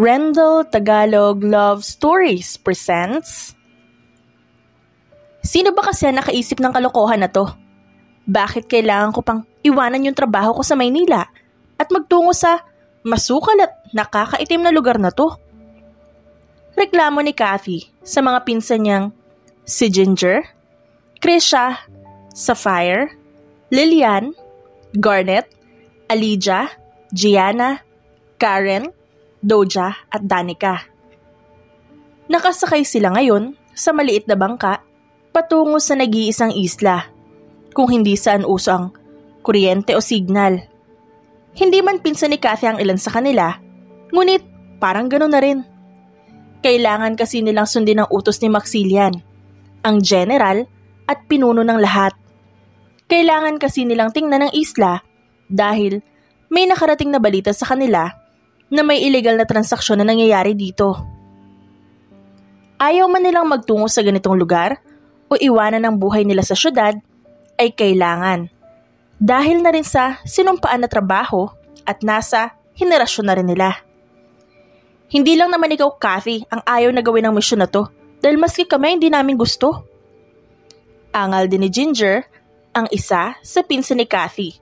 Rendell Tagalog Love Stories presents. Sino ba kasi nakaisip ng kalokohan na to? Bakit kailangan ko pang iwanan yung trabaho ko sa Maynila at magtungo sa masukal at nakakaitim na lugar na to? Reklamo ni Kathy sa mga pinsan niyang si Ginger, Krisha, Sapphire, Lilian, Garnet, Alija, Gianna, Karen, Doja at Danica. Nakasakay sila ngayon sa maliit na bangka patungo sa nag-iisang isla, kung hindi saan uso ang kuryente o signal. Hindi man pinsan ni Kathy ang ilan sa kanila, ngunit parang gano'n na rin. Kailangan kasi nilang sundin ang utos ni Maxillian, ang general at pinuno ng lahat. Kailangan kasi nilang tingnan ang isla dahil may nakarating na balita sa kanila na may illegal na transaksyon na nangyayari dito. Ayaw man nilang magtungo sa ganitong lugar o iwanan ang buhay nila sa syudad, ay kailangan. Dahil na rin sa sinumpaan na trabaho at nasa henerasyon na rin nila. Hindi lang naman ikaw, Kathy, ang ayaw na gawin ang misyon na to dahil maski kami hindi namin gusto. Angal din ni Ginger, ang isa sa pinsan ni Kathy.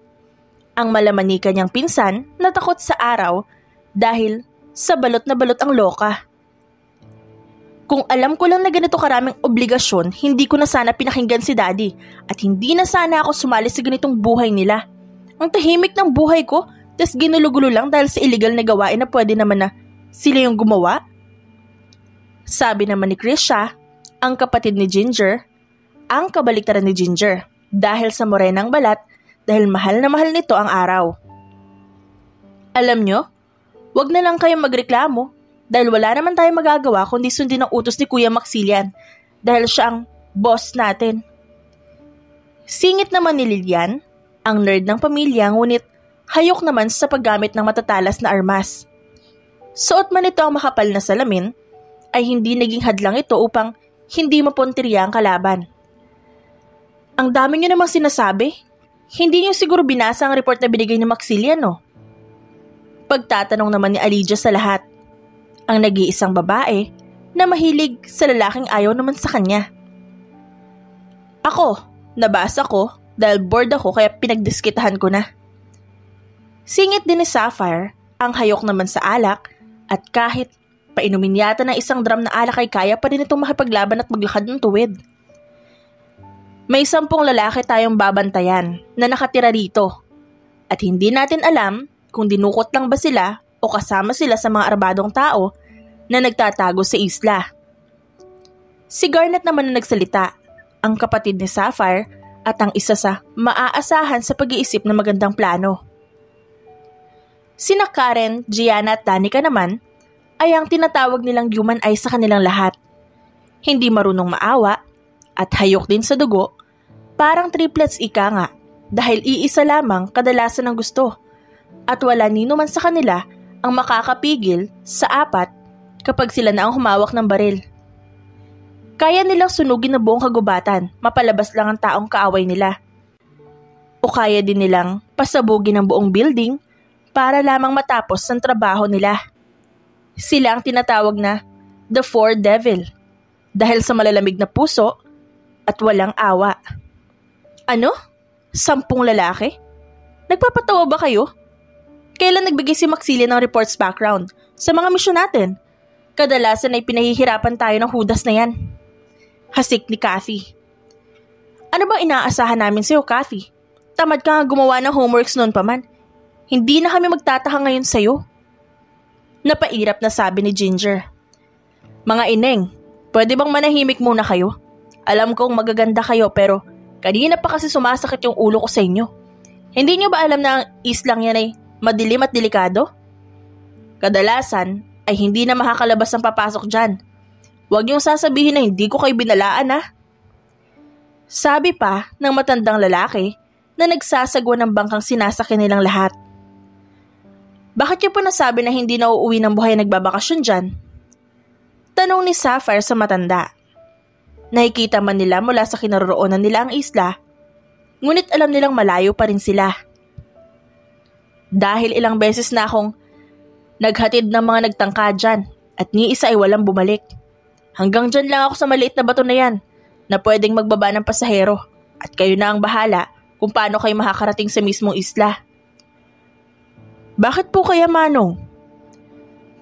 Ang malamanika niyang pinsan na takot sa araw dahil sa balot na balot ang loka. Kung alam ko lang na ganito karaming obligasyon, hindi ko na sana pinakinggan si Daddy at hindi na sana ako sumali sa ganitong buhay nila. Ang tahimik ng buhay ko, tas ginulo-gulo lang dahil sa illegal na gawain na pwede naman na sila yung gumawa. Sabi naman ni Krisha, ang kapatid ni Ginger, ang kabaliktaran ni Ginger dahil sa morenang balat dahil mahal na mahal nito ang araw. Alam nyo, wag na lang kayong magreklamo dahil wala naman tayong magagawa kundi sundin ang utos ni Kuya Maxillian dahil siya ang boss natin. Singit naman ni Lilian, ang nerd ng pamilya, ngunit hayok naman sa paggamit ng matatalas na armas. Suot man ito ang makapal na salamin, ay hindi naging hadlang ito upang hindi mapuntirya ang kalaban. Ang dami nyo namang sinasabi, hindi nyo siguro binasa ang report na binigay ni Maxillian, no? Pagtatanong naman ni Alija sa lahat, ang nag-iisang babae na mahilig sa lalaking ayaw naman sa kanya. Ako, nabasa ko dahil bored ako kaya pinagdiskitahan ko na. Singit din ni Sapphire, ang hayok naman sa alak at kahit painumin yata ng isang drum na alak ay kaya pa rin itong makipaglaban at maglakad ng tuwid. May 10 lalaki tayong babantayan na nakatira rito at hindi natin alam kung dinukot lang ba sila o kasama sila sa mga arbadong tao na nagtatago sa isla. Si Garnet naman na nagsalita, ang kapatid ni Sapphire at ang isa sa maaasahan sa pag-iisip ng magandang plano. Sina Karen, Gianna at Danica naman ay ang tinatawag nilang human eye sa kanilang lahat. Hindi marunong maawa at hayok din sa dugo, parang triplets ika nga dahil iisa lamang kadalasan ang gusto. At wala nino man sa kanila ang makakapigil sa 4 kapag sila na ang humawak ng baril. Kaya nilang sunugin na buong kagubatan, mapalabas lang ang taong kaaway nila. O kaya din nilang pasabugin ang buong building para lamang matapos ang trabaho nila. Sila ang tinatawag na The Four Devil dahil sa malalamig na puso at walang awa. Ano? 10 lalaki? Nagpapatawa ba kayo? Kailan nagbigay si Maxillian ng reports background sa mga misyon natin? Kadalasan ay pinahihirapan tayo ng hudas na yan. Hasik ni Kathy. Ano bang inaasahan namin sa'yo, Kathy? Tamad ka nga gumawa ng homeworks noon pa man. Hindi na kami magtataka ngayon sa'yo. Napairap na sabi ni Ginger. Mga ineng, pwede bang manahimik muna kayo? Alam kong magaganda kayo pero kanina pa kasi sumasakit yung ulo ko sa inyo. Hindi nyo ba alam na ang islang yan ay madilim at delikado? Kadalasan ay hindi na makakalabas ang papasok dyan. Huwag niyong sasabihin na hindi ko kayo binalaan, ha? Sabi pa ng matandang lalaki na nagsasagwa ng bangkang sinasakyan nilang lahat. Bakit niyo po nasabi na hindi na uuwi ng buhay nagbabakasyon dyan? Tanong ni Sapphire sa matanda. Nakikita man nila mula sa kinaroroonan nila ang isla, ngunit alam nilang malayo pa rin sila. Dahil ilang beses na akong Naghatid ng mga nagtangka dyan at ni isa ay walang bumalik. Hanggang dyan lang ako sa maliit na bato na yan na pwedeng magbaba ng pasahero at kayo na ang bahala kung paano kayo makakarating sa mismong isla. Bakit po kaya, Manong?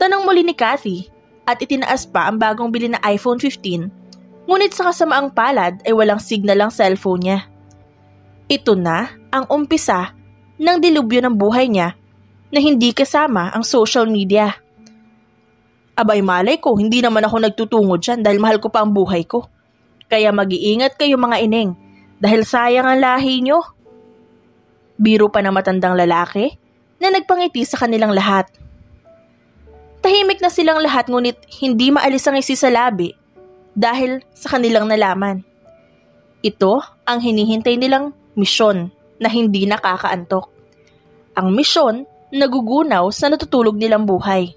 Tanong muli ni Cathy at itinaas pa ang bagong bili na iPhone 15, ngunit sa kasamaang palad ay walang signal ang cellphone niya. Ito na ang umpisa ng dilubyo ng buhay niya na hindi kasama ang social media. Abay malay ko, hindi naman ako nagtutungo dyan dahil mahal ko pa ang buhay ko. Kaya mag-iingat kayo mga ineng dahil sayang ang lahi nyo. Biro pa ng matandang lalaki na nagpangiti sa kanilang lahat. Tahimik na silang lahat ngunit hindi maalis ang isi sa labi dahil sa kanilang nalaman. Ito ang hinihintay nilang misyon na hindi nakakaantok. Ang misyon nagugunaw sa natutulog nilang buhay.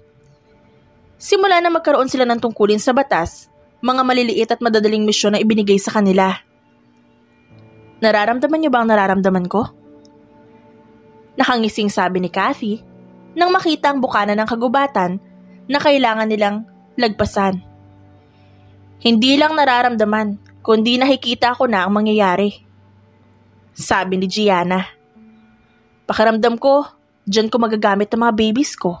Simula na magkaroon sila ng tungkulin sa batas, mga maliliit at madadaling misyon na ibinigay sa kanila. Nararamdaman niyo ba ang nararamdaman ko? Nakangising sabi ni Cathy nang makita ang bukana ng kagubatan na kailangan nilang lagpasan. Hindi lang nararamdaman, kundi nakikita ko na ang mangyayari. Sabi ni Gianna. Pakiramdam ko, diyan ko magagamit ang mga babies ko.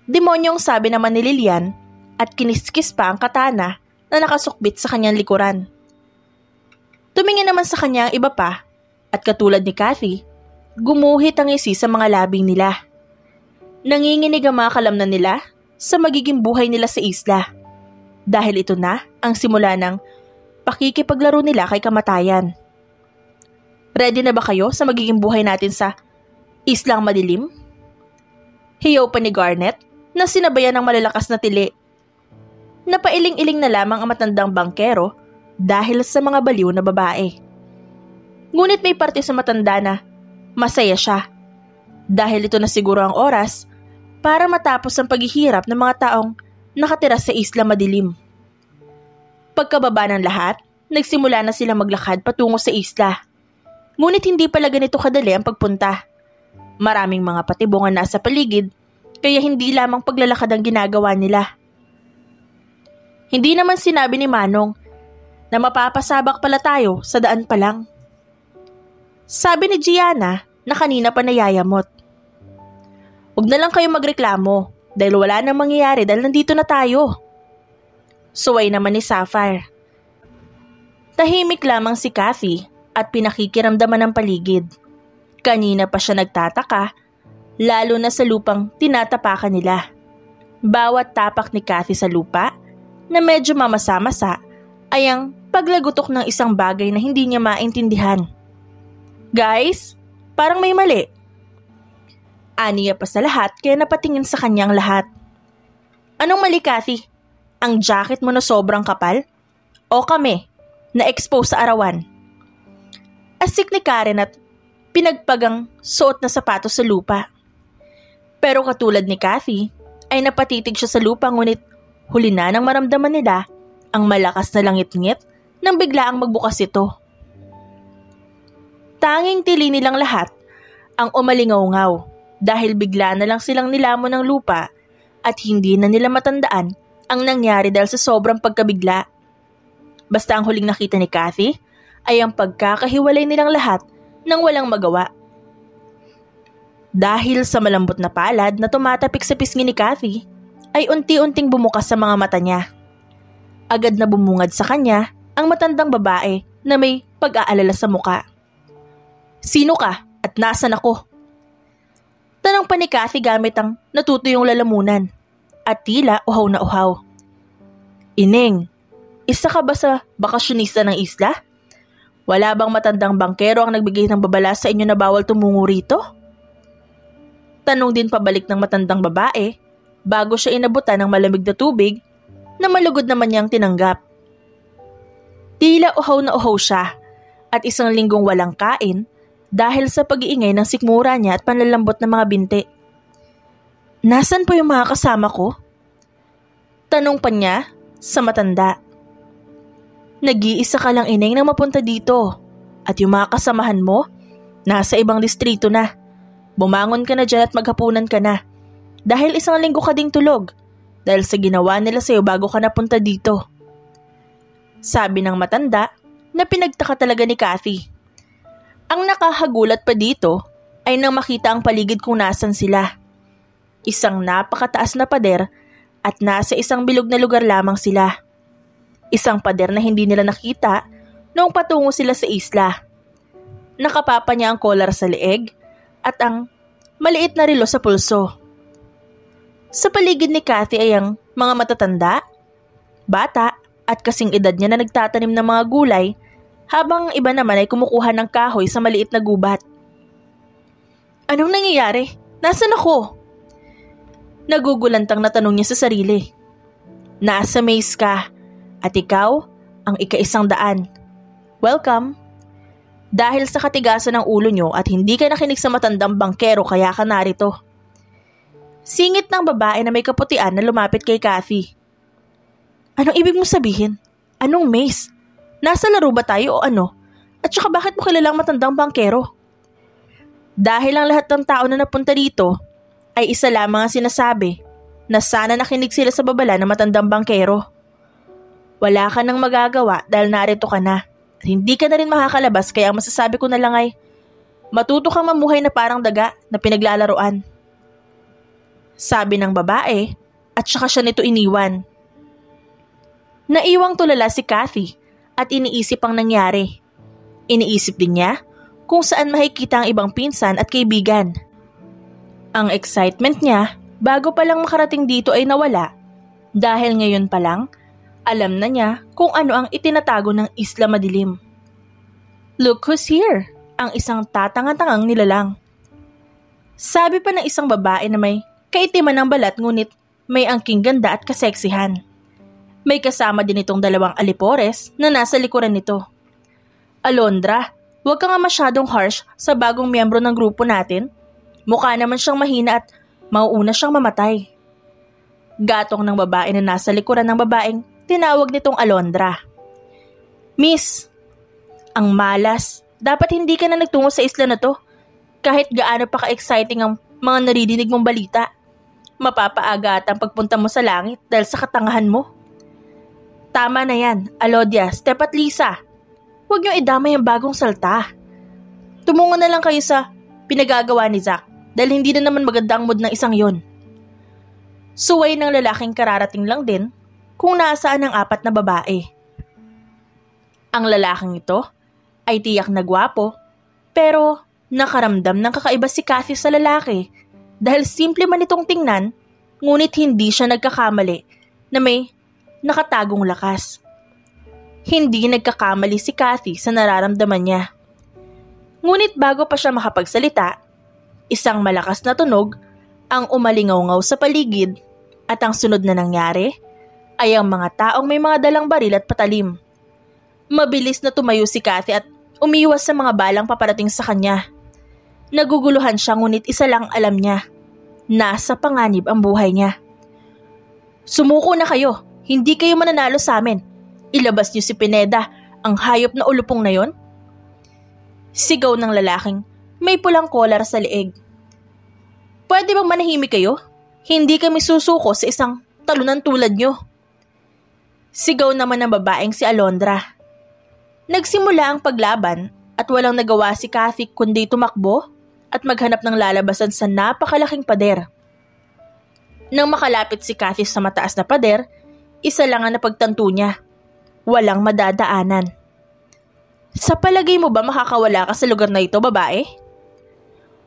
Demonyong sabi naman ni Lilian at kiniskis pa ang katana na nakasukbit sa kanyang likuran. Tumingin naman sa kanya ang iba pa at katulad ni Cathy, gumuhit ang isi sa mga labing nila. Nanginginig ang mga kalamnan nila sa magiging buhay nila sa isla. Dahil ito na ang simula ng pakikipaglaro nila kay kamatayan. Ready na ba kayo sa magiging buhay natin sa Islang Madilim? Hiyaw pa ni Garnet na sinabayan ng malalakas na tili. Napailing-iling na lamang ang matandang bangkero dahil sa mga baliw na babae. Ngunit may parte sa matanda na masaya siya dahil ito na siguro ang oras para matapos ang paghihirap ng mga taong nakatira sa Isla Madilim. Pagkababa ng lahat, nagsimula na sila maglakad patungo sa isla. Ngunit hindi pala ganito kadali ang pagpunta. Maraming mga patibong ang nasa paligid, kaya hindi lamang paglalakad ang ginagawa nila. Hindi naman sinabi ni Manong na mapapasabak pala tayo sa daan pa lang. Sabi ni Gianna na kanina pa nayayamot. Huwag na lang kayo magreklamo dahil wala nang mangyayari dahil nandito na tayo. Suway naman ni Sapphire. Tahimik lamang si Cathy at pinakikiramdaman ng paligid. Kanina pa siya nagtataka, lalo na sa lupang tinatapakan nila. Bawat tapak ni Cathy sa lupa na medyo mamasa-masa ay ang paglagutok ng isang bagay na hindi niya maintindihan. Guys, parang may mali. Aniya pa sa lahat kaya napatingin sa kanyang lahat. Anong mali, Cathy? Ang jacket mo na sobrang kapal? O kami, na-expose sa arawan? Asik ni Karen at pinagpagang suot na sapatos sa lupa. Pero katulad ni Cathy, ay napatitig siya sa lupa ngunit huli na nang maramdaman nila ang malakas na langit-ngit nang biglaang magbukas ito. Tanging tili nilang lahat ang umalingaw-ngaw dahil bigla na lang silang nilamon ng lupa at hindi na nila matandaan ang nangyari dahil sa sobrang pagkabigla. Basta ang huling nakita ni Cathy ay ang pagkakahiwalay nilang lahat nang walang magawa. Dahil sa malambot na palad na tumatapik sa pisngi ni Cathy, ay unti-unting bumukas sa mga mata niya. Agad na bumungad sa kanya ang matandang babae na may pag-aalala sa muka. Sino ka at nasan ako? Tanong pa ni Cathy gamit ang natutuyong lalamunan at tila uhaw na uhaw. Ineng, isa ka ba sa bakasyonista ng isla? Wala bang matandang bangkero ang nagbigay ng babala sa inyo na bawal tumungo rito? Tanong din pabalik ng matandang babae bago siya inabutan ng malamig na tubig na malugod naman niyang tinanggap. Tila uhaw na uhaw siya at isang linggong walang kain dahil sa pag-iingay ng sikmura niya at panlalambot ng mga binti. Nasaan po yung mga kasama ko? Tanong pa niya sa matanda. Nag-iisa ka lang, ineng, na mapunta dito at yung mga kasamahan mo nasa ibang distrito na. Bumangon ka na dyan at maghapunan ka na. dahil isang linggo ka ding tulog dahil sa ginawa nila sa'yo bago ka napunta dito. Sabi ng matanda na pinagtaka talaga ni Kathy. Ang nakahagulat pa dito ay nang makita ang paligid kung nasan sila. Isang napakataas na pader at nasa isang bilog na lugar lamang sila. Isang pader na hindi nila nakita noong patungo sila sa isla. Nakapapa niya ang collar sa leeg at ang maliit na relo sa pulso. Sa paligid ni Kathy ay ang mga matatanda, bata at kasing edad niya na nagtatanim ng mga gulay habang ang iba naman ay kumukuha ng kahoy sa maliit na gubat. Anong nangyayari? Nasaan ako? Nagugulantang na tanong niya sa sarili. Nasa maze ka at ikaw ang ika-100. Welcome. Dahil sa katigasan ng ulo niyo at hindi ka nakinig sa matandang bangkero kaya ka narito. Singit ng babae na may kaputian na lumapit kay Kathy. Anong ibig mo sabihin? Anong maze? Nasa laro ba tayo o ano? At saka bakit mo kilalang matandang bangkero? Dahil ang lahat ng tao na napunta dito ay isa lamang ang sinasabi na sana nakinig sila sa babala ng matandang bangkero. Wala ka nang magagawa dahil narito ka na. At hindi ka na rin makakalabas kaya ang masasabi ko na lang ay matuto kang mamuhay na parang daga na pinaglalaroan. Sabi ng babae at saka siya nito iniwan. Naiwang tulala si Kathy at iniisip ang nangyari. Iniisip din niya kung saan makikita ang ibang pinsan at kaibigan. Ang excitement niya bago pa lang makarating dito ay nawala dahil ngayon pa lang alam na niya kung ano ang itinatago ng Isla Madilim. Look who's here, ang isang tatangatangang nilalang. Sabi pa ng isang babae na may kaitiman ng balat ngunit may angking ganda at kaseksihan. May kasama din itong 2 alipores na nasa likuran nito. Alondra, huwag ka nga masyadong harsh sa bagong miyembro ng grupo natin. Mukha naman siyang mahina at mauuna siyang mamatay. Gatong ng babae na nasa likuran ng babaeng tinawag nitong Alondra. Miss, ang malas. Dapat hindi ka na nagtungo sa isla na to. Kahit gaano pa ka-exciting ang mga naririnig mong balita. Mapapaaga at ang pagpunta mo sa langit dahil sa katangahan mo. Tama na yan, Alodia, Step at Lisa. Huwag niyo idamay ang bagong salta. Tumungo na lang kayo sa pinagagawa ni Zack dahil hindi na naman maganda ang mood ng isang yon. Suway ng lalaking kararating lang din kung nasaan ang 4 na babae. Ang lalaking ito ay tiyak na gwapo pero nakaramdam ng kakaiba si Kathy sa lalaki dahil simple man itong tingnan ngunit hindi siya nagkakamali na may nakatagong lakas. Hindi nagkakamali si Kathy sa nararamdaman niya. Ngunit bago pa siya makapagsalita, isang malakas na tunog ang umalingaw-ngaw sa paligid at ang sunod na nangyari ay ang mga taong may mga dalang baril at patalim. Mabilis na tumayo si Kathy at umiwas sa mga balang paparating sa kanya. Naguguluhan siya ngunit isa lang alam niya. Nasa panganib ang buhay niya. Sumuko na kayo. Hindi kayo mananalo sa amin. Ilabas niyo si Pineda, ang hayop na ulupong na yon. Sigaw ng lalaking may pulang kolar sa leeg. Pwede bang manahimik kayo? Hindi kami susuko sa isang talunan tulad niyo. Sigaw naman ng babaeng si Alondra. Nagsimula ang paglaban at walang nagawa si Kathy kundi tumakbo at maghanap ng lalabasan sa napakalaking pader. Nang makalapit si Kathy sa mataas na pader, isa lang ang napagtanto niya. Walang madadaanan. Sa palagay mo ba makakawala ka sa lugar na ito, babae?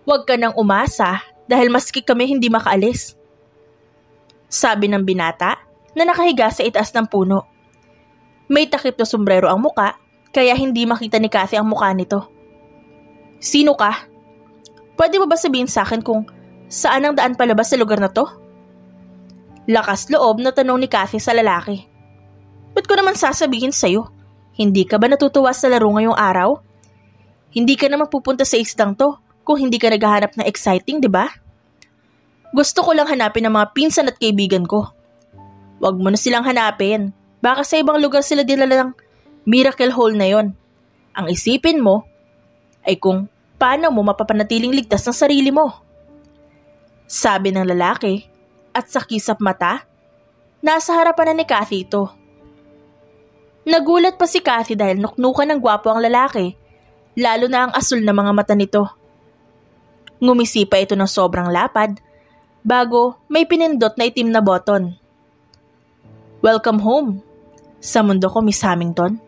Huwag ka nang umasa dahil maski kami hindi makaalis. Sabi ng binata na nakahiga sa itaas ng puno. May takip na sombrero ang muka kaya hindi makita ni Kathy ang muka nito. Sino ka? Pwede mo ba sabihin sa akin kung saan ang daan palabas sa lugar na to? Lakas loob na tanong ni Kathy sa lalaki. Ba't ko naman sasabihin sa'yo? Hindi ka ba natutuwa sa laro ngayong araw? Hindi ka naman pupunta sa islang to kung hindi ka naghahanap ng exciting, di ba? Gusto ko lang hanapin ang mga pinsan at kaibigan ko. Huwag mo na silang hanapin. Baka sa ibang lugar sila dinala ng miracle hole na yon. Ang isipin mo ay kung paano mo mapapanatiling ligtas ng sarili mo. Sabi ng lalaki at sa kisap mata, nasa harapan na ni Kathy ito. Nagulat pa si Kathy dahil nuknukan ng gwapo ang lalaki, lalo na ang asul na mga mata nito. Ngumisi pa ito ng sobrang lapad bago may pinindot na itim na button. "Welcome home sa mundo ko, Miss Hamilton,"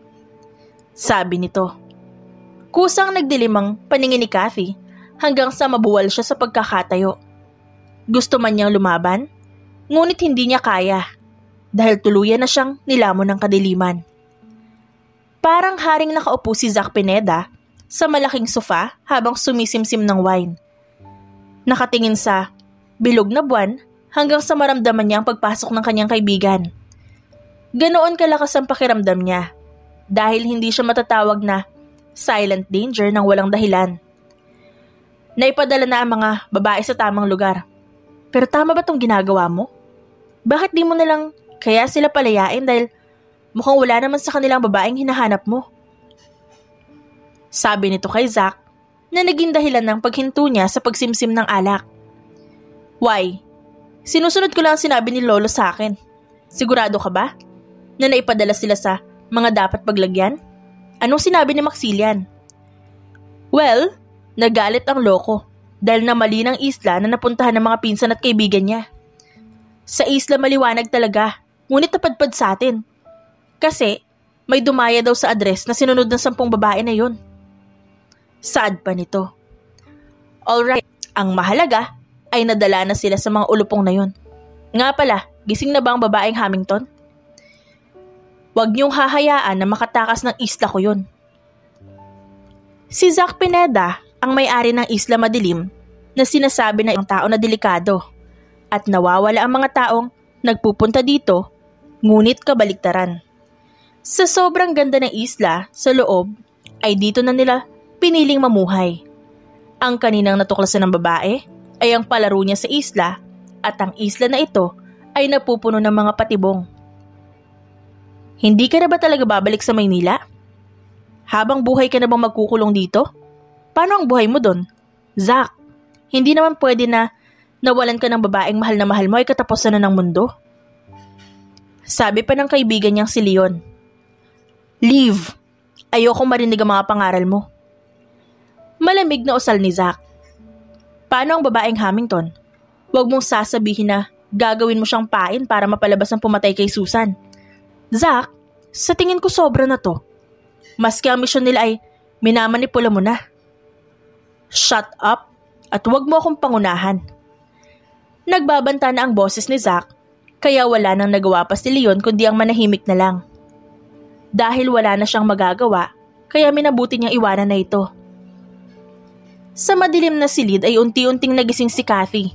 sabi nito. Kusang nagdilim ang paningin ni Kathy hanggang sa mabuwal siya sa pagkakatayo. Gusto man niyang lumaban, ngunit hindi niya kaya dahil tuluyan na siyang nilamon ng kadiliman. Parang haring nakaupo si Zack Pineda sa malaking sofa habang sumisimsim ng wine. Nakatingin sa bilog na buwan hanggang sa maramdaman niya ang pagpasok ng kanyang kaibigan. Ganoon kalakas ang pakiramdam niya dahil hindi siya matatawag na silent danger ng walang dahilan. Naipadala na ang mga babae sa tamang lugar. Pero tama ba itong ginagawa mo? Bakit di mo nalang kaya sila palayain dahil mukhang wala naman sa kanilang babaeng hinahanap mo? Sabi nito kay Zack na naging dahilan ng paghinto niya sa pagsimsim ng alak. "Why? Sinusunod ko lang ang sinabi ni Lolo sa akin. Sigurado ka ba na naipadala sila sa mga dapat paglagyan? Anong sinabi ni Maxilian?" "Well, nagalit ang loko dahil namali ng isla na napuntahan ng mga pinsan at kaibigan niya. Sa isla maliwanag talaga, ngunit napadpad sa atin. Kasi may dumaya daw sa address na sinunod ng 10 babae na yun." Saad pa nito. "Alright, ang mahalaga ay nadala na sila sa mga ulupong na yun. Nga pala, gising na ba ang babaeng Hamilton? Huwag niyong hahayaan na makatakas ng isla ko yun." Si Zack Pineda ang may-ari ng Isla Madilim na sinasabi na ang tao na delikado at nawawala ang mga taong nagpupunta dito, ngunit kabaliktaran. Sa sobrang ganda ng isla sa loob ay dito na nila piniling mamuhay. Ang kaninang natuklasan ng babae ay ang palaro niya sa isla at ang isla na ito ay napupuno ng mga patibong. "Hindi ka na ba talaga babalik sa Maynila? Habang buhay ka na bang magkukulong dito? Paano ang buhay mo doon? Zack, hindi naman pwede na nawalan ka ng babaeng mahal na mahal mo ay katapusan na ng mundo." Sabi pa ng kaibigan niyang si Leon. "Leave. Ayokong marinig ang mga pangaral mo." Malamig na usal ni Zack. "Paano ang babaeng Hamilton? Huwag mong sasabihin na gagawin mo siyang pain para mapalabas ang pumatay kay Susan. Zack, sa tingin ko sobra na to. Maski ang misyon nila ay minamanipula mo na." "Shut up at huwag mo akong pangunahan." Nagbabanta na ang boses ni Zack, kaya wala nang nagawa pa si Leon kundi ang manahimik na lang. Dahil wala na siyang magagawa, kaya minabuti niyang iwanan na ito. Sa madilim na silid ay unti-unting nagising si Kathy.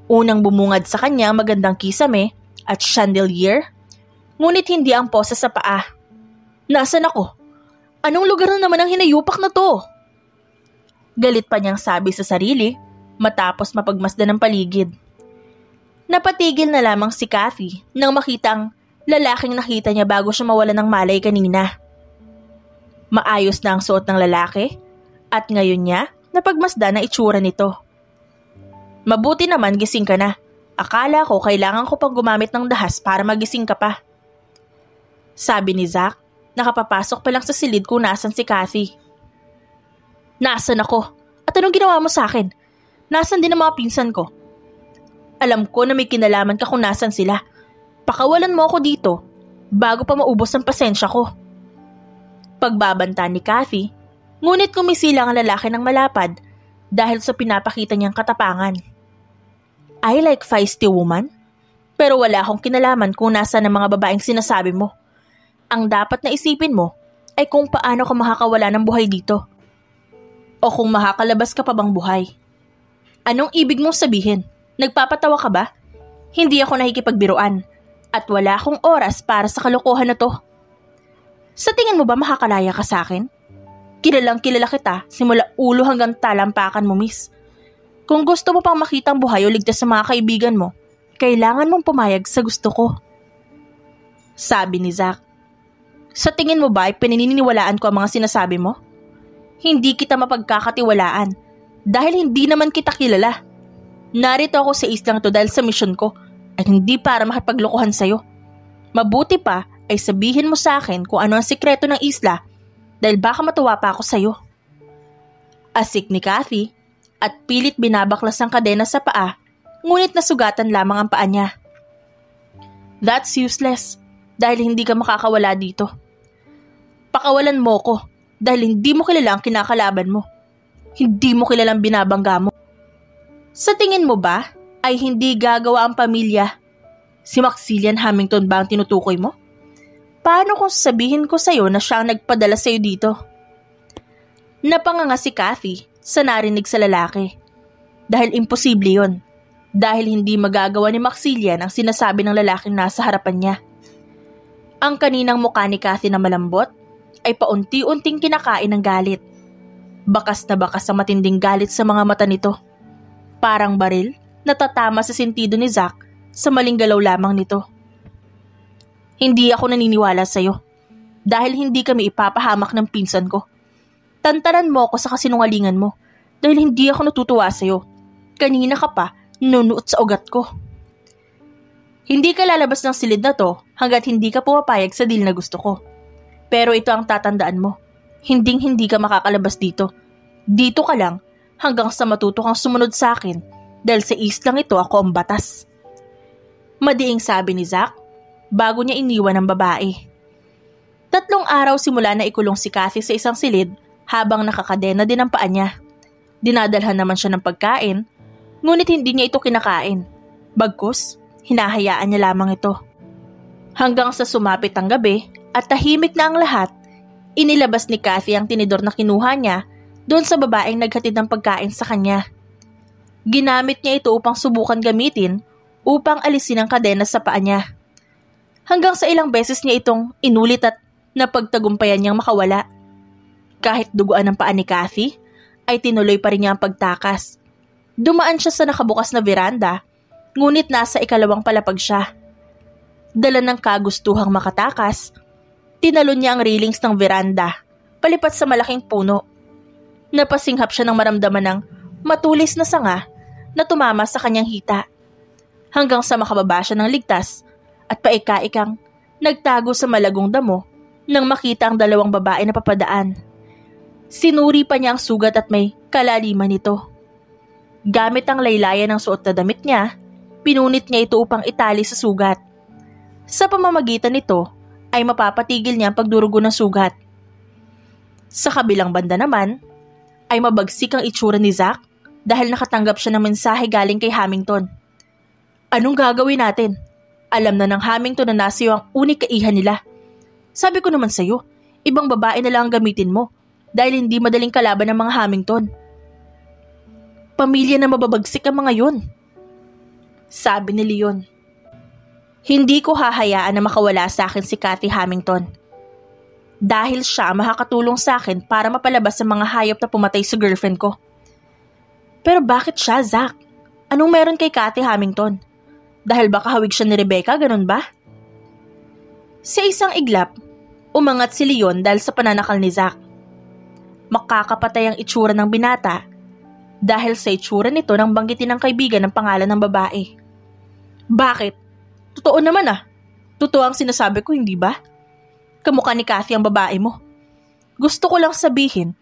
Unang bumungad sa kanya ang magandang kisame at chandelier, ngunit hindi ang posa sa paa. "Nasaan ako? Anong lugar na naman ang hinayupak na to?" Galit pa niyang sabi sa sarili matapos mapagmasdan ng paligid. Napatigil na lamang si Kathy nang makita ang lalaking nakita niya bago siya mawala ng malay kanina. Maayos na ang suot ng lalaki at ngayon niya napagmasdan ang itsura nito. "Mabuti naman gising ka na. Akala ko kailangan ko pang gumamit ng dahas para magising ka pa." Sabi ni Zack, nakapapasok pa lang sa silid kung nasan si Kathy. "Nasaan ako? At anong ginawa mo sa akin? Nasaan din ang mga pinsan ko? Alam ko na may kinalaman ka kung nasan sila. Pakawalan mo ako dito bago pa maubos ang pasensya ko." Pagbabanta ni Kathy, ngunit kumisilang ang lalaki ng malapad dahil sa pinapakita niyang katapangan. "I like feisty woman, pero wala akong kinalaman kung nasaan ang mga babaeng sinasabi mo. Ang dapat na isipin mo ay kung paano ka makakawala ng buhay dito. O kung makakalabas ka pa bang buhay. Anong ibig mong sabihin? Nagpapatawa ka ba? Hindi ako nakikipagbiruan at wala akong oras para sa kalokohan na to. Sa tingin mo ba makakalaya ka sa akin? Kilalang kilala kita simula ulo hanggang talampakan mo, miss. Kung gusto mo pang makita ang buhay o ligtas sa mga kaibigan mo, kailangan mong pumayag sa gusto ko." Sabi ni Zack. "Sa tingin mo ba ay pinaniniwalaan ko ang mga sinasabi mo? Hindi kita mapagkakatiwalaan dahil hindi naman kita kilala. Narito ako sa islang to dahil sa misyon ko at hindi para makipaglokohan sa'yo. Mabuti pa ay sabihin mo sa akin kung ano ang sikreto ng isla dahil baka matuwa pa ako sa'yo. Asik ni Kathy at pilit binabaklas ang kadena sa paa, ngunit nasugatan lamang ang paa niya. That's useless dahil hindi ka makakawala dito. Pakawalan mo ko dahil hindi mo kilala ang kinakalaban mo. Hindi mo kilala ang binabangga mo. Sa tingin mo ba ay hindi gagawa ang pamilya? Si Maxillian Hamilton ba ang tinutukoy mo? Paano kung sabihin ko sa'yo na siya ang nagpadala sa'yo dito? Napanganga si Kathy sa narinig sa lalaki. Dahil imposible yon. Dahil hindi magagawa ni Maxillian ang sinasabi ng lalaking nasa harapan niya. Ang kaninang mukha ni Kathy na malambot ay paunti-unting kinakain ng galit. Bakas na bakas ang matinding galit sa mga mata nito. Parang baril na tatama sa sentido ni Zack sa maling galaw lamang nito. Hindi ako naniniwala sa'yo dahil hindi kami ipapahamak ng pinsan ko. Tantanan mo ako sa kasinungalingan mo dahil hindi ako natutuwa sa'yo. Kanina ka pa nunuot sa ugat ko. Hindi ka lalabas ng silid na to hanggat hindi ka pumapayag sa deal na gusto ko. Pero ito ang tatandaan mo. Hindi ka makakalabas dito. Dito ka lang hanggang sa matuto kang sumunod sa akin dahil sa islang ito ako ang batas. Madiing sabi ni Zack bago niya iniwan ang babae. 3 araw simula na ikulong si Kathy sa isang silid habang nakakadena din ang paa niya. Dinadalhan naman siya ng pagkain, ngunit hindi niya ito kinakain. Bagkus, hinahayaan niya lamang ito. Hanggang sa sumapit ang gabi at tahimik na ang lahat, inilabas ni Kathy ang tinidor na kinuha niya doon sa babaeng naghatid ng pagkain sa kanya. Ginamit niya ito upang subukan gamitin upang alisin ang kadena sa paa niya. Hanggang sa ilang beses niya itong inulit at napagtagumpayan niyang makawala. Kahit duguan ang paa ni Kathy, ay tinuloy pa rin niya ang pagtakas. Dumaan siya sa nakabukas na veranda, ngunit nasa 2nd palapag siya. Dala ng kagustuhang makatakas, tinalon niya ang railings ng veranda, palipat sa malaking puno. Napasinghap siya ng maramdaman ng matulis na sanga na tumama sa kanyang hita. Hanggang sa makababa siya ng ligtas at paika-ikang nagtago sa malagong damo nang makita ang 2 babae na papadaan. Sinuri pa niya ang sugat at may kalaliman nito. Gamit ang laylayan ng suot na damit niya, pinunit niya ito upang itali sa sugat. Sa pamamagitan nito ay mapapatigil niya ang pagdurugo ng sugat. Sa kabilang banda naman, ay mabagsik ang itsura ni Zack dahil nakatanggap siya ng mensahe galing kay Hamilton. Anong gagawin natin? Alam na ng Hamilton na nasa iyo ang unikaihan nila. Sabi ko naman sa iyo, ibang babae na lang ang gamitin mo dahil hindi madaling kalaban ng mga Hamilton. Pamilya na mababagsik ang mga yun. Sabi ni Leon. Hindi ko hahayaan na makawala sa akin si Kathy Hamilton. Dahil siya makakatulong sa akin para mapalabas ang mga hayop na pumatay sa girlfriend ko. Pero bakit siya, Zack? Anong meron kay Kathy Hamilton? Dahil baka hawig siya ni Rebecca, ganun ba? Sa isang iglap, umangat si Leon dahil sa pananakal ni Zack. Makakapatay ang itsura ng binata dahil sa itsura nito nang banggitin ng kaibigan ng pangalan ng babae. Bakit? Totoo naman ah. Totoo ang sinasabi ko, hindi ba? Kamukha ni Kathy ang babae mo. Gusto ko lang sabihin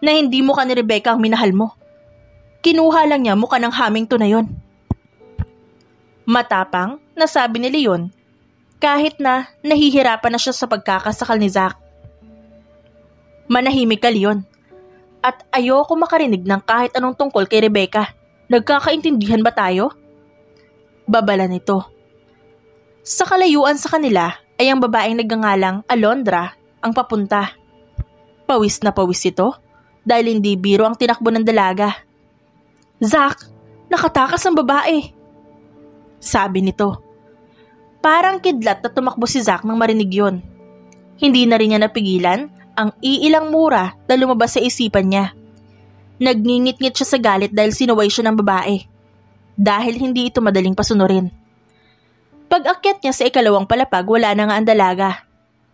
na hindi mo ka ni Rebecca ang minahal mo. Kinuha lang niya mukha ng Hamilton na yon. Matapang na sabi ni Leon kahit na nahihirapan na siya sa pagkakasakal ni Zack. Manahimik ka, Leon. At ayoko makarinig ng kahit anong tungkol kay Rebecca. Nagkakaintindihan ba tayo? Babala nito. Sa kalayuan sa kanila ay ang babaeng nagngangalang Alondra ang papunta. Pawis na pawis ito dahil hindi biro ang tinakbo ng dalaga. Zack, nakatakas ang babae. Sabi nito. Parang kidlat na tumakbo si Zack nang marinig yon. Hindi na rin niya napigilan ang iilang mura na lumabas sa isipan niya. Nagngingit-ngit siya sa galit dahil sinuway siya ng babae. Dahil hindi ito madaling pasunurin. Pag-akyat niya sa 2nd palapag, wala na nga ang dalaga.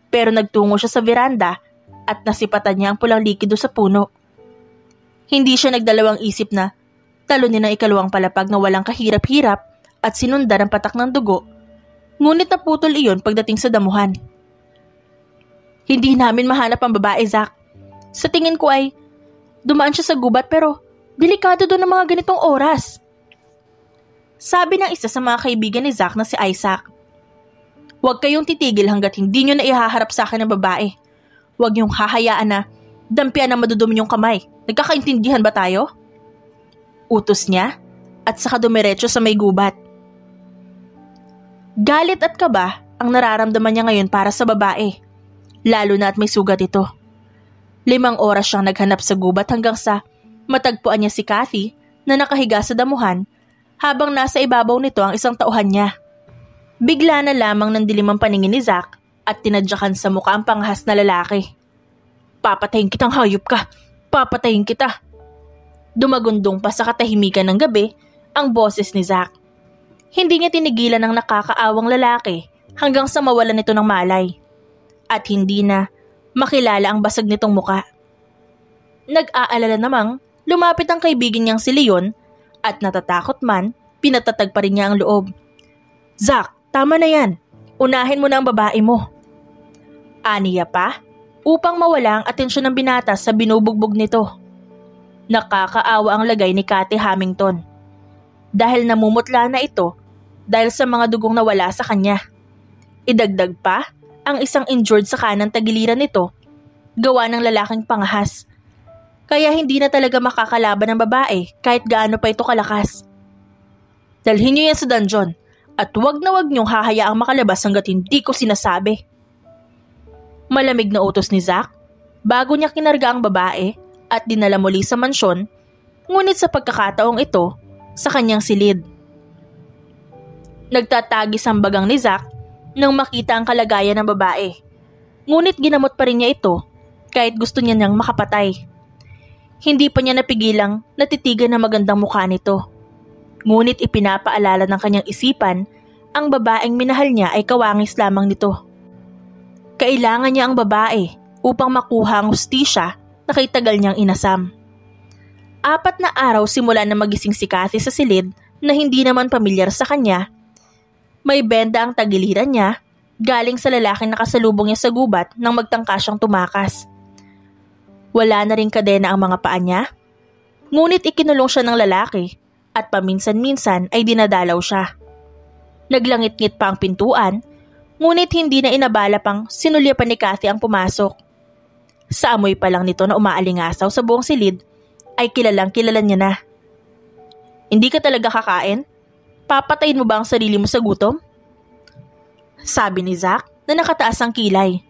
Pero nagtungo siya sa veranda at nasipatan niya ang pulang likido sa puno. Hindi siya nagdalawang isip na talunin ang ikalawang palapag na walang kahirap-hirap at sinundan ang patak ng dugo, ngunit naputol iyon pagdating sa damuhan. Hindi namin mahanap ang babae, Zack. Sa tingin ko ay dumaan siya sa gubat pero delikado doon ang mga ganitong oras. Sabi ng isa sa mga kaibigan ni Zack na si Isaac. Huwag kayong titigil hanggat hindi nyo na ihaharap sa akin ng babae. Huwag nyong hahayaan na dampian na madudumi yung kamay. Nagkakaintindihan ba tayo? Utos niya at saka dumiretso sa may gubat. Galit at kaba ang nararamdaman niya ngayon para sa babae, lalo na at may sugat ito. 5 oras siyang naghanap sa gubat hanggang sa matagpuan niya si Kathy na nakahiga sa damuhan habang nasa ibabaw nito ang isang tauhan niya. Bigla na lamang nandilim ang paningin ni Zack at tinadyakan sa mukha ang panghas na lalaki. Papatayin kitang hayop ka! Papatayin kita! Dumagundong pa sa katahimikan ng gabi ang boses ni Zack. Hindi niya tinigilan ang nakakaawang lalaki hanggang sa mawalan nito ng malay. At hindi na makilala ang basag nitong muka. Nag-aalala namang lumapit ang kaibigan niyang si Leon at natatakot man, pinatatag pa rin niya ang loob. Zack, tama na yan. Unahin mo na ang babae mo. Aniya pa upang mawala ang atensyon ng binata sa binubugbog nito. Nakakaawa ang lagay ni Kathy Hamilton. Dahil namumutla na ito dahil sa mga dugong nawala sa kanya. Idagdag pa ang isang injured sa kanang tagiliran nito gawa ng lalaking pangahas. Kaya hindi na talaga makakalaban ng babae kahit gaano pa ito kalakas. Dalhin niyo yan sa dungeon at wag na wag niyong hahayaang makalabas hanggat hindi ko sinasabi. Malamig na utos ni Zack bago niya kinarga ang babae at dinala muli sa mansyon, ngunit sa pagkakataong ito, sa kanyang silid. Nagtatagis ang bagang ni Zack nang makita ang kalagayan ng babae, ngunit ginamot pa rin niya ito kahit gusto niya niyang makapatay. Hindi pa niya napigilang natitigan na magandang mukha nito, ngunit ipinapaalala ng kanyang isipan ang babaeng minahal niya ay kawangis lamang nito. Kailangan niya ang babae upang makuha ang hustisya na kay tagal niyang inasam. 4 na araw simula na magising si Kathy sa silid na hindi naman pamilyar sa kanya. May benda ang tagiliran niya galing sa lalaking nakasalubong niya sa gubat nang magtangka siyang tumakas. Wala na ring kadena ang mga paa niya, ngunit ikinulong siya ng lalaki at paminsan-minsan ay dinadalaw siya. Naglangit-ngit pa ang pintuan, ngunit hindi na inabala pang sinulyapan ni Kathy ang pumasok. Sa amoy pa lang nito na umaalingasaw sa buong silid, ay kilalang-kilala niya na. Hindi ka talaga kakain? Papatayin mo ba ang sarili mo sa gutom? Sabi ni Zack na nakataas ang kilay.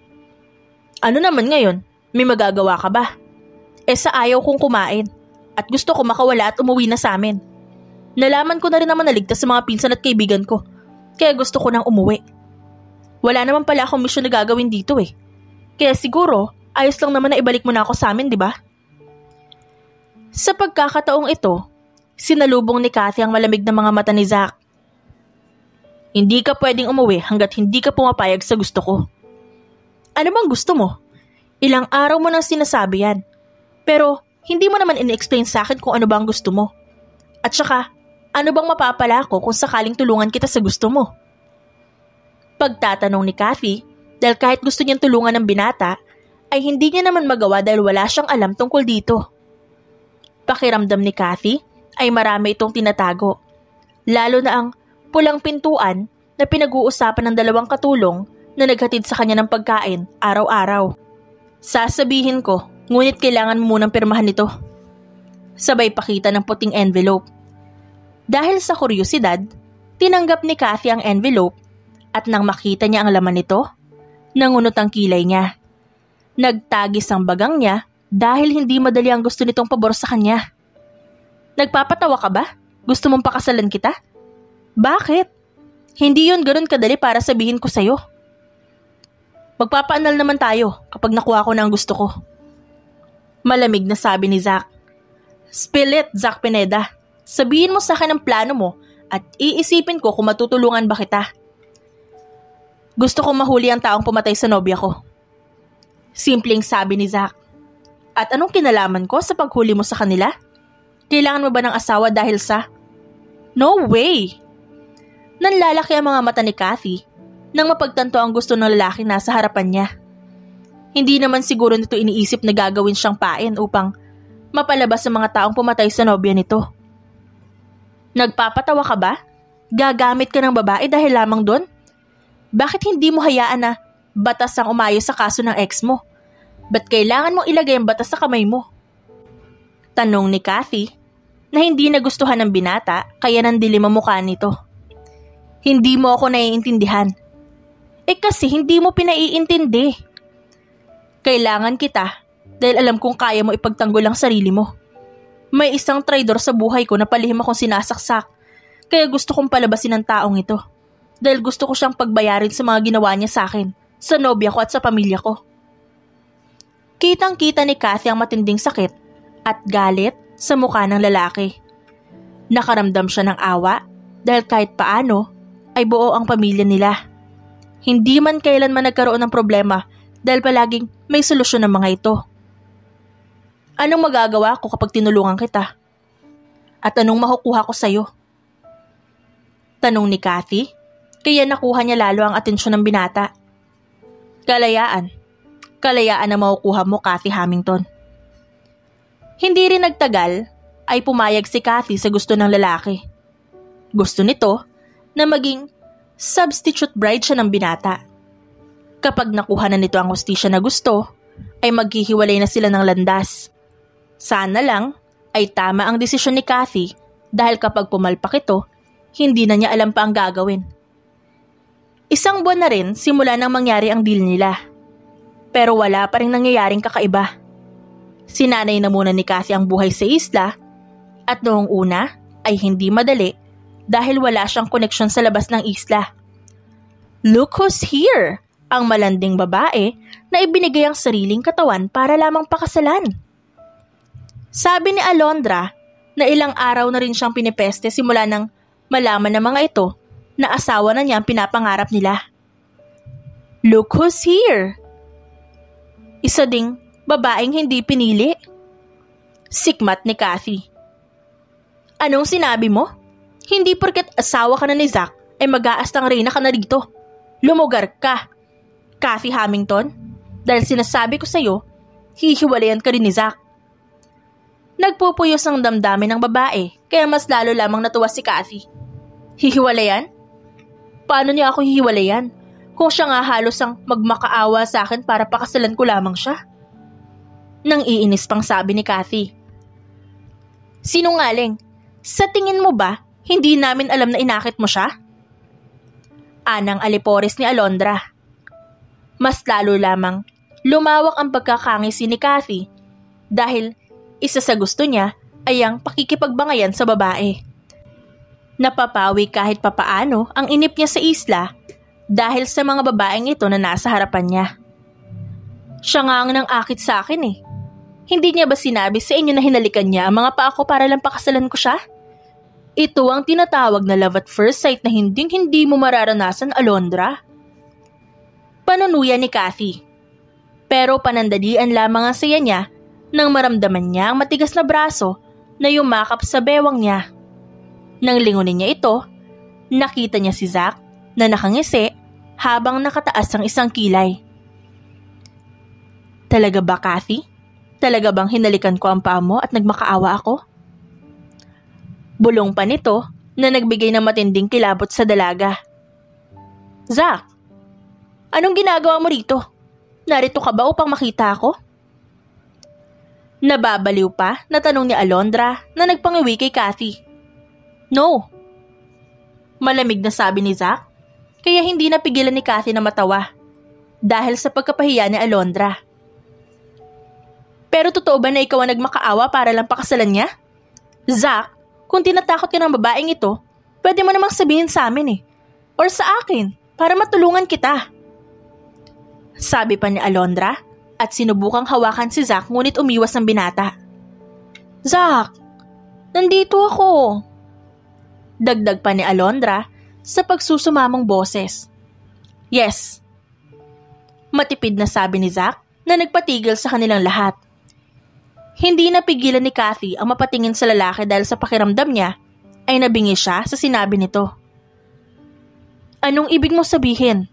Ano naman ngayon? May magagawa ka ba? Sa ayaw kong kumain at gusto ko makawala at umuwi na sa amin. Nalaman ko na rin naman naligtas sa mga pinsan at kaibigan ko, kaya gusto ko nang umuwi. Wala naman pala akong misyon na gagawin dito Kaya siguro, ayos lang naman na ibalik mo na ako sa amin, di ba? Sa pagkakataong ito, sinalubong ni Kathy ang malamig na mga mata ni Zack. Hindi ka pwedeng umuwi hanggat hindi ka pumapayag sa gusto ko. Ano bang gusto mo? Ilang araw mo nang sinasabi yan. Pero hindi mo naman in-explain sa akin kung ano bang gusto mo. At saka, ano bang mapapala ko kung sakaling tulungan kita sa gusto mo? Pagtatanong ni Kathy, dahil kahit gusto niyang tulungan ng binata, ay hindi niya naman magawa dahil wala siyang alam tungkol dito. Pakiramdam ni Kathy ay marami itong tinatago, lalo na ang pulang pintuan na pinag-uusapan ng 2 katulong na naghatid sa kanya ng pagkain araw-araw. Sasabihin ko, ngunit kailangan mo munang pirmahan ito. Sabay pakita ng puting envelope. Dahil sa kuryosidad, tinanggap ni Kathy ang envelope at nang makita niya ang laman nito, nangunot ang kilay niya. Nagtagis ang bagang niya dahil hindi madali ang gusto nitong pabor sa kanya. Nagpapatawa ka ba? Gusto mong pakasalan kita? Bakit? Hindi yun ganun kadali para sabihin ko sa'yo. Magpapaanal naman tayo kapag nakuha ko na ang gusto ko. Malamig na sabi ni Zack. Spill it, Zack Pineda. Sabihin mo sa akin ang plano mo at iisipin ko kung matutulungan ba kita. Gusto kong mahuli ang taong pumatay sa nobya ko. Simpleng sabi ni Zack. At anong kinalaman ko sa paghuli mo sa kanila? Kailangan mo ba ng asawa dahil sa... No way! Nanlalaki ang mga mata ni Kathy nang mapagtanto ang gusto ng lalaki nasa harapan niya. Hindi naman siguro nito iniisip na gagawin siyang pain upang mapalabas sa mga taong pumatay sa nobya nito. Nagpapatawa ka ba? Gagamit ka ng babae dahil lamang doon? Bakit hindi mo hayaan na batas ang umayos sa kaso ng ex mo? Ba't kailangan mong ilagay ang batas sa kamay mo? Tanong ni Kathy na hindi nagustuhan ng binata kaya nandilim ang mukha nito. Hindi mo ako naiintindihan. Kasi hindi mo pinaiintindi. Kailangan kita dahil alam kong kaya mo ipagtanggol ang sarili mo. May isang traidor sa buhay ko na palihim akong sinasaksak kaya gusto kong palabasin ang taong ito. Dahil gusto ko siyang pagbayarin sa mga ginawa niya sa akin, sa nobya ko at sa pamilya ko. Kitang-kita ni Kathy ang matinding sakit at galit sa mukha ng lalaki. Nakaramdam siya ng awa dahil kahit paano ay buo ang pamilya nila. Hindi man kailanman nagkaroon ng problema dahil palaging may solusyon ng mga ito. Anong magagawa ko kapag tinulungan kita? At anong makukuha ko sa'yo? Tanong ni Kathy, kaya nakuha niya lalo ang atensyon ng binata. Kalayaan. Kalayaan na makukuha mo, Kathy Hamilton. Hindi rin nagtagal ay pumayag si Kathy sa gusto ng lalaki. Gusto nito na maging substitute bride siya ng binata. Kapag nakuha na nito ang hustisya na gusto, ay maghihiwalay na sila ng landas. Sana lang ay tama ang desisyon ni Kathy dahil kapag pumalpak ito, hindi na niya alam pa ang gagawin. Isang buwan na rin simula nang mangyari ang deal nila. Pero wala pa rin nangyayaring kakaiba. Sinanay na muna ni Kathy ang buhay sa isla at noong una ay hindi madali dahil wala siyang koneksyon sa labas ng isla. Look who's here! Ang malanding babae na ibinigay ang sariling katawan para lamang pakasalan. Sabi ni Alondra na ilang araw na rin siyang pinipeste simula nang malaman ng mga ito na asawa na niya ang pinapangarap nila. Look who's here! Isa ding babaeng hindi pinili. Sikmat ni Kathy. Anong sinabi mo? Hindi porket asawa ka na ni Zack ay mag-aastang reyna ka na rito. Lumugar ka, Kathy Hamilton, dahil sinasabi ko sa'yo, hihiwalayan ka rin ni Zack. Nagpupuyos ang damdamin ng babae kaya mas lalo lamang natuwa si Kathy. Hihiwalayan? Paano niya ako hihiwalayan? Kung siya nga halos ang magmakaawa sa akin para pakasalan ko lamang siya. Nang iinis pang sabi ni Kathy. Sinungaling, sa tingin mo ba hindi namin alam na inakit mo siya? Anang alipores ni Alondra. Mas lalo lamang lumawak ang pagkakangisi ni Kathy dahil isa sa gusto niya ay ang pakikipagbangayan sa babae. Napapawi kahit papaano ang inip niya sa isla dahil sa mga babaeng ito na nasa harapan niya. Siya nga ang nang-akit sa akin eh. Hindi niya ba sinabi sa inyo na hinalikan niya ang mga paa ko para lang pakasalan ko siya? Ito ang tinatawag na love at first sight na hindi mo mararanasan, Alondra. Panunuya ni Kathy. Pero panandalian lamang ang saya niya nang maramdaman niya ang matigas na braso na yumakap sa bewang niya. Nang lingunin niya ito, nakita niya si Zack na nakangisi habang nakataas ang isang kilay. Talaga ba, Kathy? Talaga bang hinalikan ko ang paa mo at nagmakaawa ako? Bulong pa nito na nagbigay ng matinding kilabot sa dalaga. Zack, anong ginagawa mo rito? Narito ka ba upang makita ako? Nababaliw pa na tanong ni Alondra na nagpangiwi kay Kathy. No. Malamig na sabi ni Zack, kaya hindi napigilan ni Kathy na matawa dahil sa pagkapahiya ni Alondra. Pero totoo ba na ikaw ang nagmakaawa para lang pakasalan niya? Zack, kung tinatakot ka ng babaeng ito, pwede mo namang sabihin sa amin eh. Or sa akin, para matulungan kita. Sabi pa ni Alondra at sinubukang hawakan si Zack ngunit umiwas ang binata. Zack, nandito ako. Dagdag pa ni Alondra sa pagsusumamong boses. Yes. Matipid na sabi ni Zack na nagpatigil sa kanilang lahat. Hindi napigilan ni Kathy ang mapatingin sa lalaki dahil sa pakiramdam niya ay nabingi siya sa sinabi nito. Anong ibig mo sabihin?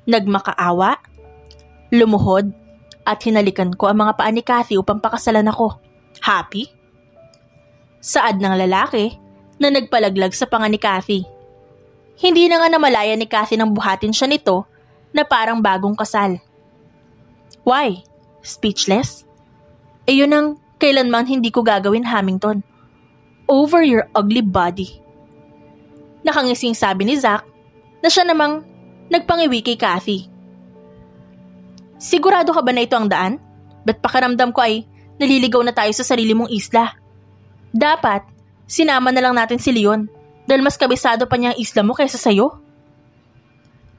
Nagmakaawa, lumuhod, at hinalikan ko ang mga paa ni Kathy upang pakasalan ako. Happy? Saad ng lalaki na nagpalaglag sa panga ni Kathy. Hindi na nga namalaya ni Kathy nang buhatin siya nito na parang bagong kasal. Why? Speechless? Yun ang kailanman hindi ko gagawin, Hamilton. Over your ugly body. Nakangising sabi ni Zack na siya namang nagpangiwi kay Kathy. Sigurado ka ba na ito ang daan? Ba't pakiramdam ko ay naliligaw na tayo sa sarili mong isla? Dapat, sinama na lang natin si Leon dahil mas kabisado pa niya ang isla mo kaysa sayo.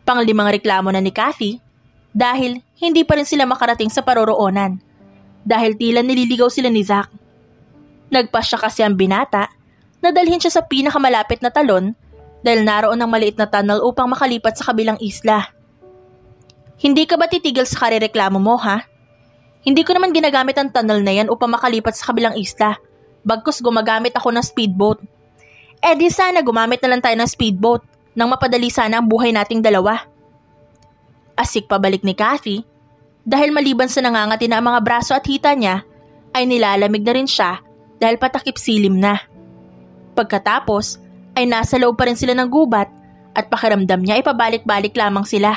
Panglimang reklamo na ni Kathy dahil hindi pa rin sila makarating sa paroroonan dahil tila nililigaw sila ni Zack. Nagpasya kasi ang binata na dalhin siya sa pinakamalapit na talon dahil naroon ang maliit na tunnel upang makalipat sa kabilang isla. Hindi ka ba titigil sa karereklamo mo, ha? Hindi ko naman ginagamit ang tunnel na yan upang makalipat sa kabilang isla. Bagkus gumagamit ako ng speedboat. Di sana gumamit na lang tayo ng speedboat nang mapadali sana ang buhay nating dalawa. Asik pabalik ni Kathy dahil maliban sa nangangati na ang mga braso at hita niya ay nilalamig na rin siya dahil patakip silim na. Pagkatapos ay nasa loob pa rin sila ng gubat at pakiramdam niya ay pabalik-balik lamang sila.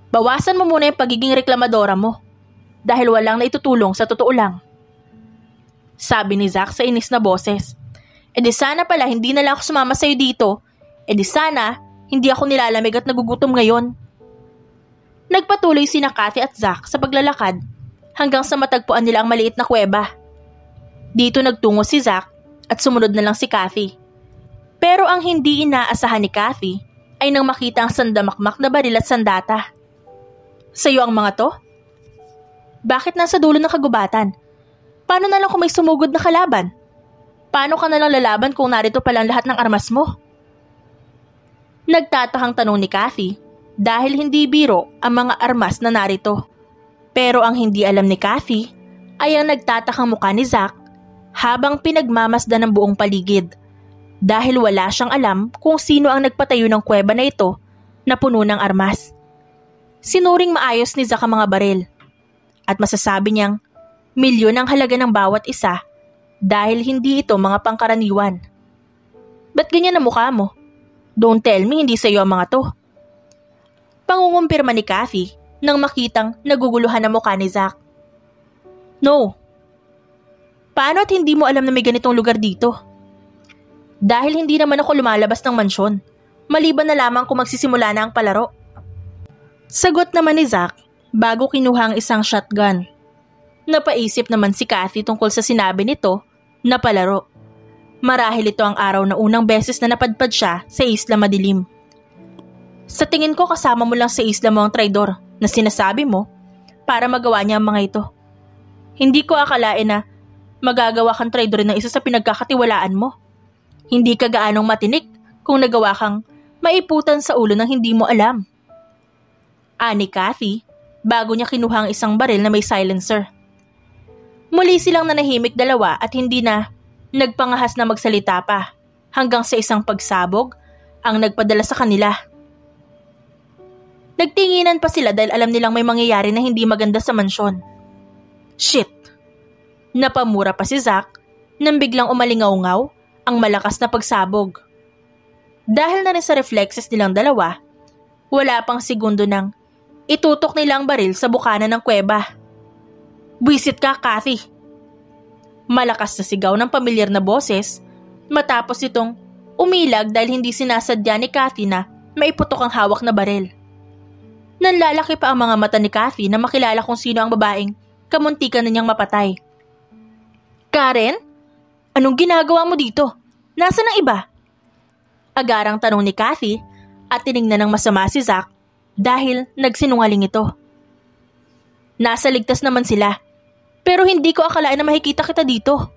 Bawasan mo muna yung pagiging reklamadora mo dahil walang naitutulong sa totoo lang. Sabi ni Zack sa inis na boses. Di sana pala hindi na lang ako sumama sa'yo dito. Di sana hindi ako nilalamig at nagugutom ngayon. Nagpatuloy sina Kathy at Zack sa paglalakad hanggang sa matagpuan nila ang maliit na kuweba. Dito nagtungo si Zack at sumunod na lang si Kathy. Pero ang hindi inaasahan ni Kathy ay nang makita ang sandamakmak na baril at sandata. Sa'yo ang mga to? Bakit nasa dulo ng kagubatan? Paano na lang kung may sumugod na kalaban? Paano ka na lang lalaban kung narito palang lahat ng armas mo? Nagtatahang tanong ni Kathy dahil hindi biro ang mga armas na narito. Pero ang hindi alam ni Kathy ay ang nagtatakang mukha ni Zack habang pinagmamasdan ng buong paligid dahil wala siyang alam kung sino ang nagpatayo ng kuweba na ito na puno ng armas. Sinuring maayos ni Zack ang mga baril at masasabi niyang milyon ang halaga ng bawat isa dahil hindi ito mga pangkaraniwan. Ba't ganyan ang mukha mo? Don't tell me hindi sa iyo ang mga to. Pangungumpirma ni Kathy nang makitang naguguluhan ang mukha ni Zack. No. Paano at hindi mo alam na may ganitong lugar dito? Dahil hindi naman ako lumalabas ng mansyon, maliban na lamang kung magsisimula na ang palaro. Sagot naman ni Zack bago kinuha ang isang shotgun. Napaisip naman si Kathy tungkol sa sinabi nito na palaro. Marahil ito ang araw na unang beses na napadpad siya sa Isla Madilim. Sa tingin ko kasama mo lang sa isla mo ang traidor na sinasabi mo para magawa niya ang mga ito. Hindi ko akalain na magagawa kang traidor ng isa sa pinagkakatiwalaan mo. Hindi ka gaanong matinik kung nagawa kang maiputan sa ulo ng hindi mo alam. Ani Kathy bago niya kinuha ang isang baril na may silencer. Muli silang nanahimik dalawa at hindi na nagpangahas na magsalita pa hanggang sa isang pagsabog ang nagpadala sa kanila. Nagtinginan pa sila dahil alam nilang may mangyayari na hindi maganda sa mansyon. Shit! Napamura pa si Zack nang biglang umalingaw-ngaw ang malakas na pagsabog. Dahil na rin sa reflexes nilang dalawa, wala pang segundo nang itutok nila ang baril sa bukana ng kuweba. Buwisit ka, Kathy! Malakas na sigaw ng pamilyar na boses matapos itong umilag dahil hindi sinasadya ni Kathy na maiputok ang hawak na baril. Nanlalaki pa ang mga mata ni Kathy na makilala kung sino ang babaeng kamuntikan na niyang mapatay. Karen? Anong ginagawa mo dito? Nasaan ang iba? Agarang tanong ni Kathy at tiningnan ng masama si Zack dahil nagsinungaling ito. Nasa ligtas naman sila, pero hindi ko akalain na makikita kita dito.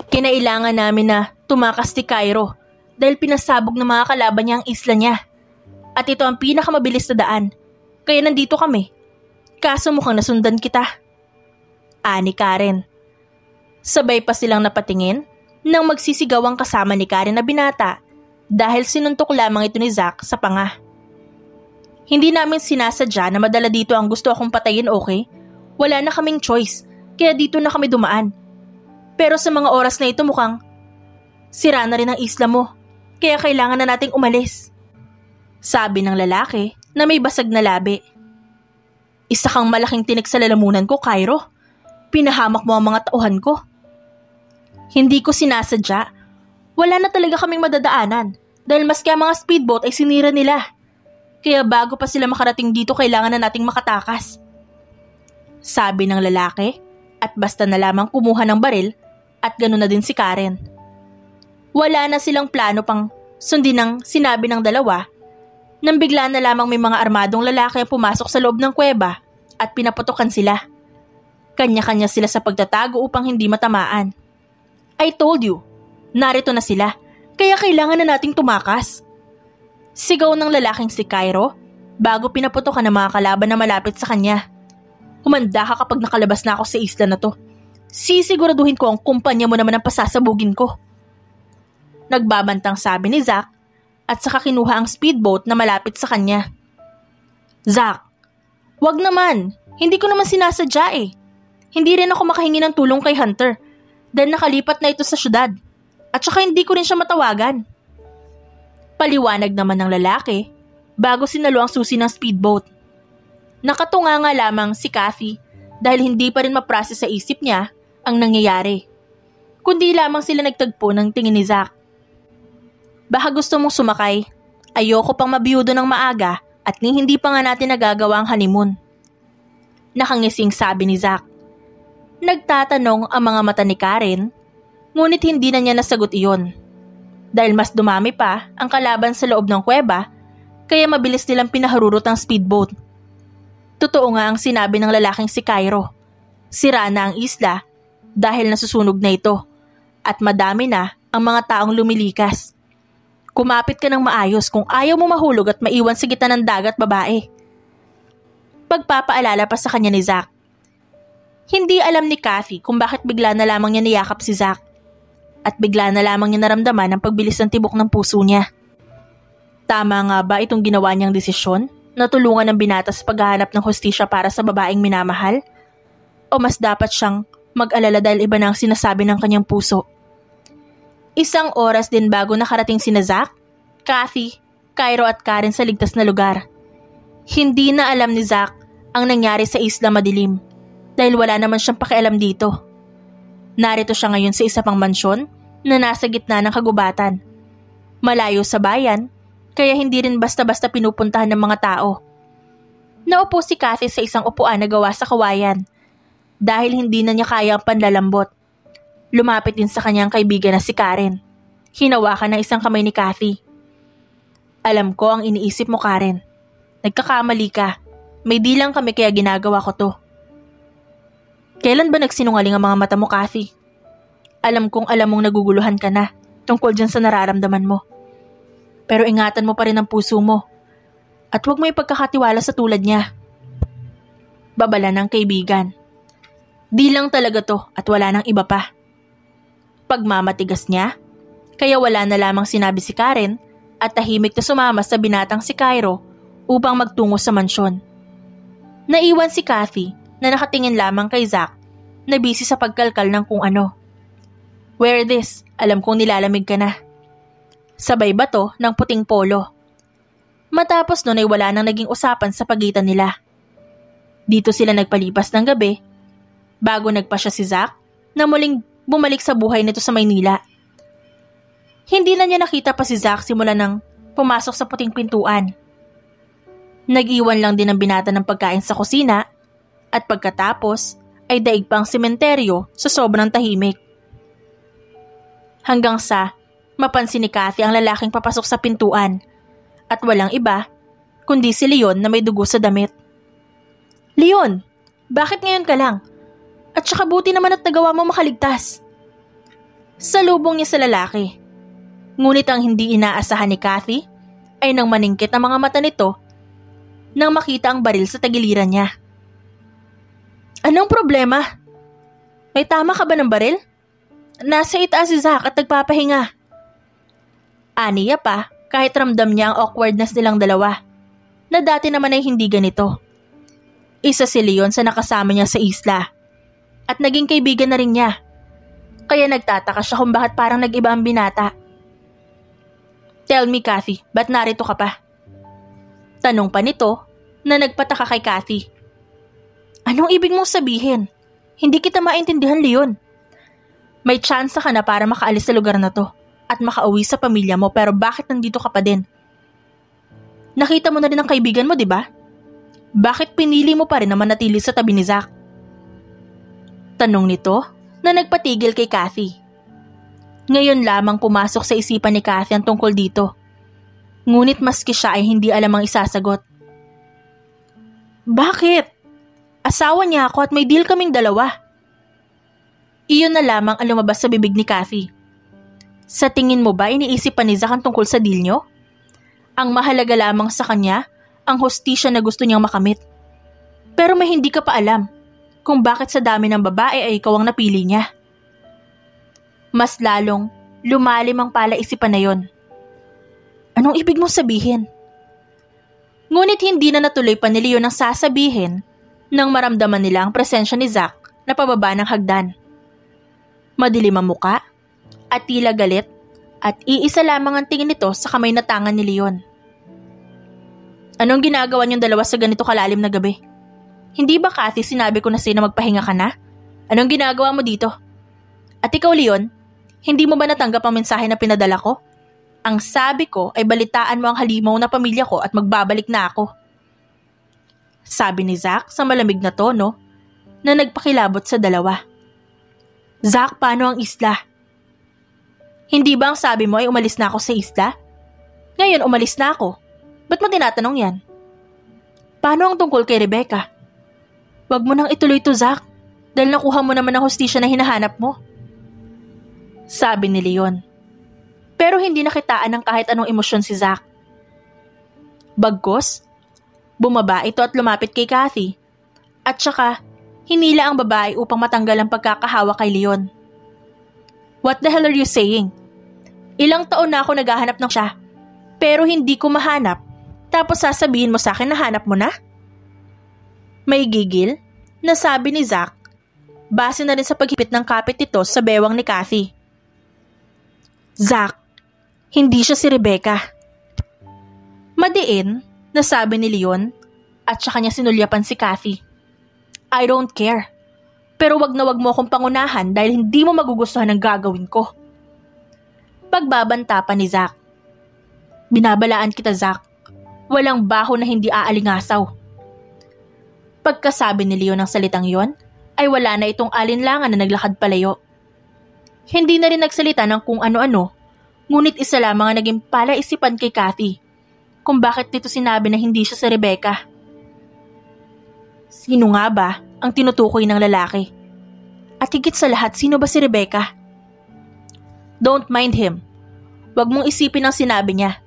Kinailangan namin na tumakas si Cairo dahil pinasabog ng mga kalaban niya ang isla niya. At ito ang pinakamabilis na daan. Kaya nandito kami. Kaso mukhang nasundan kita. ani Karen. Sabay pa silang napatingin nang magsisigaw ang kasama ni Karen na binata dahil sinuntok lamang ito ni Zack sa panga. Hindi namin sinasadya na madala dito ang gusto akong patayin, okay? Wala na kaming choice, kaya dito na kami dumaan. Pero sa mga oras na ito mukhang sira na rin ang isla mo, kaya kailangan na nating umalis. Sabi ng lalaki na may basag na labi. Isa kang malaking tinik sa lalamunan ko, Cairo. Pinahamak mo ang mga tauhan ko. Hindi ko sinasadya. Wala na talaga kaming madadaanan dahil maski ang mga speedboat ay sinira nila. Kaya bago pa sila makarating dito, kailangan na nating makatakas. Sabi ng lalaki at basta na lamang kumuha ng baril at ganoon na din si Karen. Wala na silang plano pang sundin ang sinabi ng dalawa nang bigla na lamang may mga armadong lalaki ang pumasok sa loob ng kuweba at pinaputokan sila. Kanya-kanya sila sa pagtatago upang hindi matamaan. I told you, narito na sila, kaya kailangan na nating tumakas. Sigaw ng lalaking si Cairo bago pinaputokan ng mga kalaban na malapit sa kanya. Humanda ka kapag nakalabas na ako sa isla na to. Sisiguraduhin ko ang kumpanya mo naman ang pasasabugin ko. Nagbabantang sabi ni Zack at saka kinuha ang speedboat na malapit sa kanya. Zack, wag naman. Hindi ko naman sinasadya eh. Hindi rin ako makahingi ng tulong kay Hunter dahil nakalipat na ito sa syudad. At saka hindi ko rin siya matawagan. Paliwanag naman ng lalaki bago sinalo ang susi ng speedboat. Nakatunga nga lamang si Kathy dahil hindi pa rin maprocess sa isip niya ang nangyayari. Kundi lamang sila nagtagpo ng tingin ni Zack. Baka gusto mong sumakay. Ayoko pang mabiyudo ng maaga at hindi pa nga natin nagagawa ang honeymoon. Nakangising sabi ni Zack. Nagtatanong ang mga mata ni Karen, ngunit hindi na niya nasagot iyon. Dahil mas dumami pa ang kalaban sa loob ng kuweba, kaya mabilis nilang pinaharurot ang speedboat. Totoo nga ang sinabi ng lalaking si Cairo. Sira na ang isla dahil nasusunog na ito at madami na ang mga taong lumilikas. Kumapit ka ng maayos kung ayaw mo mahulog at maiwan sa gitna ng dagat, babae. Pagpapaalala pa sa kanya ni Zack. Hindi alam ni Kathy kung bakit bigla na lamang niya niyakap si Zack at bigla na lamang niya naramdaman ang pagbilis ng tibok ng puso niya. Tama nga ba itong ginawa niyang desisyon na tulungan ng binata sa paghahanap ng hustisya para sa babaeng minamahal? O mas dapat siyang mag-alala dahil iba na ang sinasabi ng kanyang puso? Isang oras din bago nakarating sina Zack, Kathy, Cairo at Karen sa ligtas na lugar. Hindi na alam ni Zack ang nangyari sa Isla Madilim dahil wala naman siyang pakialam dito. Narito siya ngayon sa isa pang mansyon na nasa gitna ng kagubatan. Malayo sa bayan, kaya hindi rin basta-basta pinupuntahan ng mga tao. Naupo si Kathy sa isang upuan na gawa sa kawayan dahil hindi na niya kaya ang panlalambot. Lumapit din sa kanyang kaibigan na si Karen. Hinawakan ng isang kamay ni Kathy. Alam ko ang iniisip mo, Karen. Nagkakamali ka. May dilang kami kaya ginagawa ko to. Kailan ba nagsinungaling ang mga mata mo, Kathy? Alam kong alam mong naguguluhan ka na tungkol dyan sa nararamdaman mo. Pero ingatan mo pa rin ang puso mo. At huwag mo ipagkakatiwala sa tulad niya. Babala ng kaibigan. Di lang talaga to at wala nang iba pa. Pagmamatigas niya, kaya wala na lamang sinabi si Karen at tahimik na sumama sa binatang si Cairo upang magtungo sa mansyon. Naiwan si Kathy na nakatingin lamang kay Zack na busy sa pagkalkal ng kung ano. Wear this, alam kong nilalamig ka na. Sabay bato ng puting polo. Matapos nun ay wala nang naging usapan sa pagitan nila. Dito sila nagpalipas ng gabi bago nagpasya si Zack na muling bumalik sa buhay nito sa Maynila. Hindi na niya nakita pa si Zack simula nang pumasok sa puting pintuan. Nag-iwan lang din ang binata ng pagkain sa kusina at pagkatapos ay daig pang sementeryo sa sobrang tahimik. Hanggang sa mapansin ni Kathy ang lalaking papasok sa pintuan at walang iba kundi si Leon na may dugo sa damit. Leon, bakit ngayon ka lang? At saka buti naman at nagawa mo makaligtas. Salubong niya sa lalaki. Ngunit ang hindi inaasahan ni Kathy ay nang maningkit ang mga mata nito nang makita ang baril sa tagiliran niya. Anong problema? May tama ka ba ng baril? Nasa itaas si Zack at nagpapahinga. Aniya pa kahit ramdam niya ang awkwardness nilang dalawa, na dati naman ay hindi ganito. Isa si Leon sa nakasama niya sa isla at naging kaibigan na rin niya. Kaya nagtataka siya kung bakit parang nag-iba ang binata. Tell me, Kathy, ba't narito ka pa? Tanong pa nito na nagpataka kay Kathy. Anong ibig mong sabihin? Hindi kita maintindihan, Leon. May tsansa ka na para makaalis sa lugar na to at makauwi sa pamilya mo, pero bakit nandito ka pa din? Nakita mo na rin ang kaibigan mo, di ba? Bakit pinili mo pa rin na manatili sa tabi ni Zack? Tanong nito na nagpatigil kay Kathy. Ngayon lamang pumasok sa isipan ni Kathy ang tungkol dito. Ngunit maski siya ay hindi alam ang isasagot. Bakit? Asawa niya ako at may deal kaming dalawa. Iyon na lamang ang lumabas sa bibig ni Kathy. Sa tingin mo ba iniisip pa ni Zack ang tungkol sa deal niyo? Ang mahalaga lamang sa kanya ang hustisya na gusto niyang makamit. Pero may hindi ka pa alam kung bakit sa dami ng babae ay ikaw ang napili niya. Mas lalong lumalim ang palaisipan na yon. Anong ibig mong sabihin? Ngunit hindi na natuloy pa ni Leon ang sasabihin nang maramdaman nila ang presensya ni Zack na pababa ng hagdan. Madilim ang muka at tila galit at iisa lamang ang tingin nito sa kamay na tangan ni Leon. Anong ginagawa niyong dalawa sa ganito kalalim na gabi? Hindi ba, Kathy, sinabi ko na sa'yo na magpahinga ka na? Anong ginagawa mo dito? At ikaw, Leon, hindi mo ba natanggap ang mensahe na pinadala ko? Ang sabi ko ay balitaan mo ang halimaw na pamilya ko at magbabalik na ako. Sabi ni Zack sa malamig na tono na nagpakilabot sa dalawa. Zack, paano ang isla? Hindi ba ang sabi mo ay umalis na ako sa isla? Ngayon umalis na ako. Ba't mo tinatanong yan? Paano ang tungkol kay Rebecca? Wag mo nang ituloy to, Zack, dahil nakuha mo naman ang hustisya na hinahanap mo. Sabi ni Leon. Pero hindi nakitaan ng kahit anong emosyon si Zack. Bagkus, bumaba ito at lumapit kay Kathy. At saka, hinila ang babae upang matanggal ang pagkakahawa kay Leon. What the hell are you saying? Ilang taon na ako naghahanap ng siya, pero hindi ko mahanap, tapos sasabihin mo sa akin na hanap mo na? May gigil na sabi ni Zack, base na rin sa paghipit ng kapit nito sa bewang ni Kathy. Zack, hindi siya si Rebecca. Madiin na sabi ni Leon at saka niya sinulyapan si Kathy. I don't care. Pero wag na wag mo akong pangunahan dahil hindi mo magugustuhan ang gagawin ko. Pagbabanta pa ni Zack. Binabalaan kita, Zack. Walang baho na hindi aalingasaw. Pagkasabi ni Leon ng salitang yon, ay wala na itong alinlangan na naglakad palayo. Hindi na rin nagsalita ng kung ano-ano, ngunit isa lamang ang naging palaisipan kay Kathy kung bakit nito sinabi na hindi siya si Rebecca. Sino nga ba ang tinutukoy ng lalaki? At higit sa lahat, sino ba si Rebecca? Don't mind him. Wag mong isipin ang sinabi niya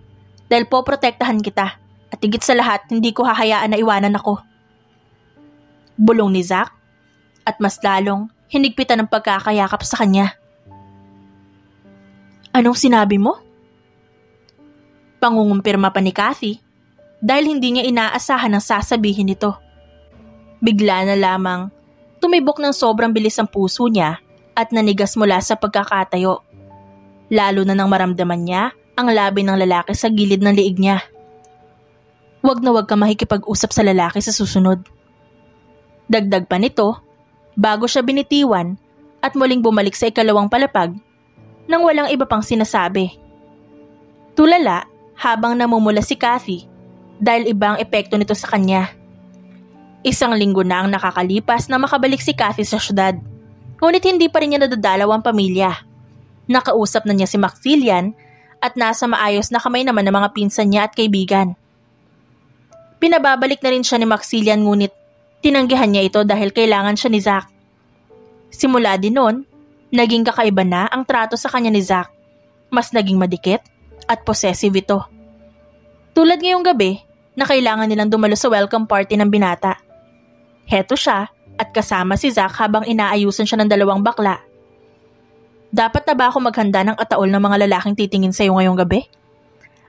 dahil poprotektahan kita at higit sa lahat, hindi ko hahayaan na iwanan ako. Bulong ni Zack at mas lalong hinigpitan ng pagkakayakap sa kanya. Anong sinabi mo? Pangungumpirma pa ni Kathy dahil hindi niya inaasahan ang sasabihin nito. Bigla na lamang tumibok ng sobrang bilis ang puso niya at nanigas mula sa pagkakatayo. Lalo na nang maramdaman niya ang labi ng lalaki sa gilid ng liig niya. Wag na wag ka makikipag-usap sa lalaki sa susunod. Dagdag pa nito, bago siya binitiwan at muling bumalik sa ikalawang palapag nang walang iba pang sinasabi. Tulala habang namumula si Kathy dahil iba ang epekto nito sa kanya. Isang linggo na ang nakakalipas na makabalik si Kathy sa syudad. Ngunit hindi pa rin niya nadadalaw ang pamilya. Nakausap na niya si Maxillian at nasa maayos na kamay naman ng mga pinsan niya at kaibigan. Pinababalik na rin siya ni Maxillian ngunit tinanggihan niya ito dahil kailangan siya ni Zack. Simula din noon, naging kakaiba na ang trato sa kanya ni Zack. Mas naging madikit at possessive ito. Tulad ngayong gabi na kailangan nilang dumalo sa welcome party ng binata. Heto siya at kasama si Zack habang inaayusan siya ng dalawang bakla. Dapat na ba ako maghanda ng ataol ng mga lalaking titingin sa'yo ngayong gabi?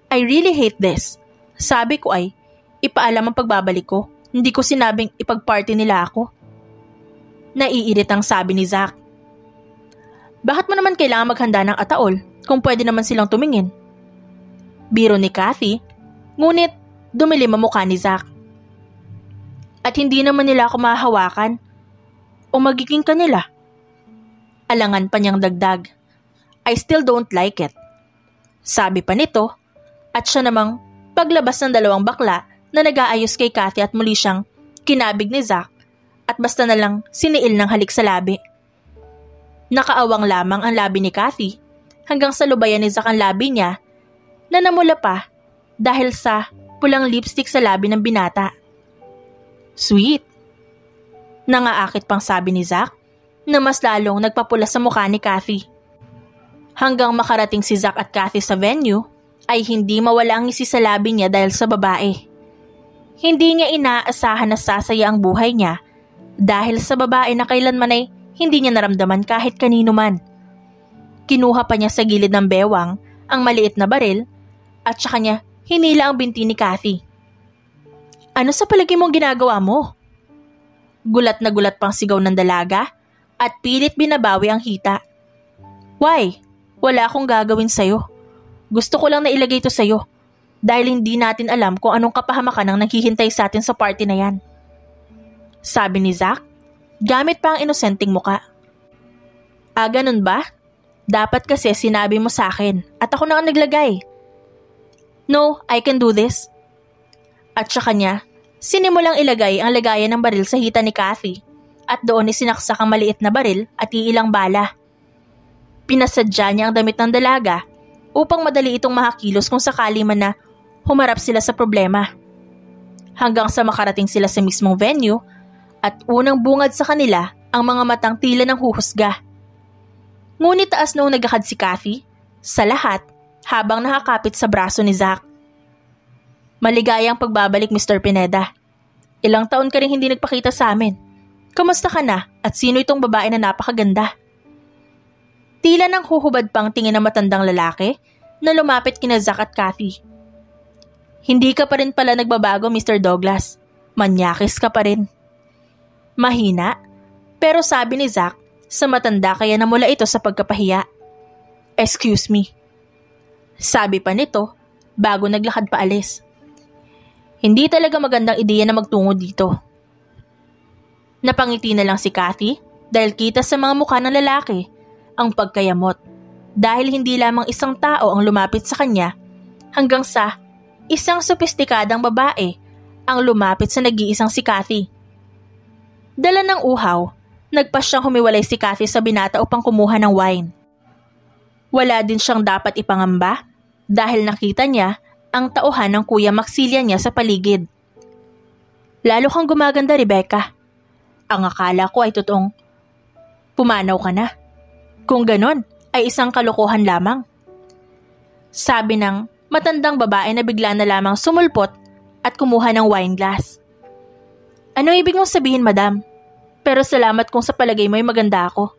I really hate this. Sabi ko ay, ipaalam ang pagbabalik ko. Hindi ko sinabing ipag-party nila ako. Naiiritang sabi ni Zack. Bakit mo naman kailangan maghanda ng ataol kung pwede naman silang tumingin? Biro ni Kathy, ngunit dumilim ang mukha ni Zack. At hindi naman nila ako mahahawakan o magiging kanila. Alangan pa niyang dagdag. I still don't like it. Sabi pa nito at siya namang paglabas ng dalawang bakla na nag-aayos kay Kathy at muli siyang kinabig ni Zack at basta na lang siniil ng halik sa labi. Nakaawang lamang ang labi ni Kathy hanggang sa lubayan ni Zack ang labi niya na namula pa dahil sa pulang lipstick sa labi ng binata. Sweet. Nangaakit pang sabi ni Zack na mas lalong nagpapula sa mukha ni Kathy. Hanggang makarating si Zack at Kathy sa venue, ay hindi mawala ang ngisi sa labi niya dahil sa babae. Hindi niya inaasahan na sasaya ang buhay niya dahil sa babae na kailanman ay hindi niya naramdaman kahit kanino man. Kinuha pa niya sa gilid ng bewang ang maliit na baril at saka niya hinila ang binti ni Kathy. Ano sa palagi mong ginagawa mo? Gulat na gulat pang sigaw ng dalaga at pilit binabawi ang hita. Why? Wala akong gagawin sa'yo. Gusto ko lang na ilagay ito sa'yo dahil hindi natin alam kung anong kapahamakan ang naghihintay sa atin sa party na yan. Sabi ni Zack, gamit pa ang inosenteng muka. Ganun ba? Dapat kasi sinabi mo sa akin at ako na ang naglagay. No, I can do this. At saka niya, sinimulang ilagay ang lagayan ng baril sa hita ni Kathy at doon isinaksak ang maliit na baril at iilang bala. Pinasadya niya ang damit ng dalaga upang madali itong makakilos kung sakali man na humarap sila sa problema. Hanggang sa makarating sila sa mismong venue at unang bungad sa kanila ang mga matang tila ng huhusga. Ngunit taas noong nagakad si Kathy, sa lahat habang nakakapit sa braso ni Zack. Maligayang pagbabalik Mr. Pineda. Ilang taon ka rin hindi nagpakita sa amin. Kamusta ka na at sino itong babae na napakaganda? Tila nang huhubad pang tingin ng matandang lalaki na lumapit kina Zack at Kathy. Hindi ka pa rin pala nagbabago Mr. Douglas. Manyakis ka pa rin. Mahina, pero sabi ni Zack, sa matanda kaya namula ito sa pagkapahiya. Excuse me. Sabi pa nito bago naglakad paalis. Hindi talaga magandang ideya na magtungo dito. Napangiti na lang si Kathy dahil kita sa mga mukha ng lalaki ang pagkayamot dahil hindi lamang isang tao ang lumapit sa kanya hanggang sa isang sopistikadang babae ang lumapit sa nag-iisang si Kathy. Dala ng uhaw, nagpasyang humiwalay si Kathy sa binata upang kumuha ng wine. Wala din siyang dapat ipangamba dahil nakita niya ang tauhan ng Kuya Maxilla niya sa paligid. Lalo kang gumaganda, Rebecca. Ang akala ko ay totoong pumanaw ka na. Kung ganon, ay isang kalokohan lamang. Sabi ng matandang babae na bigla na lamang sumulpot at kumuha ng wine glass. Ano ibig mong sabihin, madam? Pero salamat kung sa palagay mo ay maganda ako.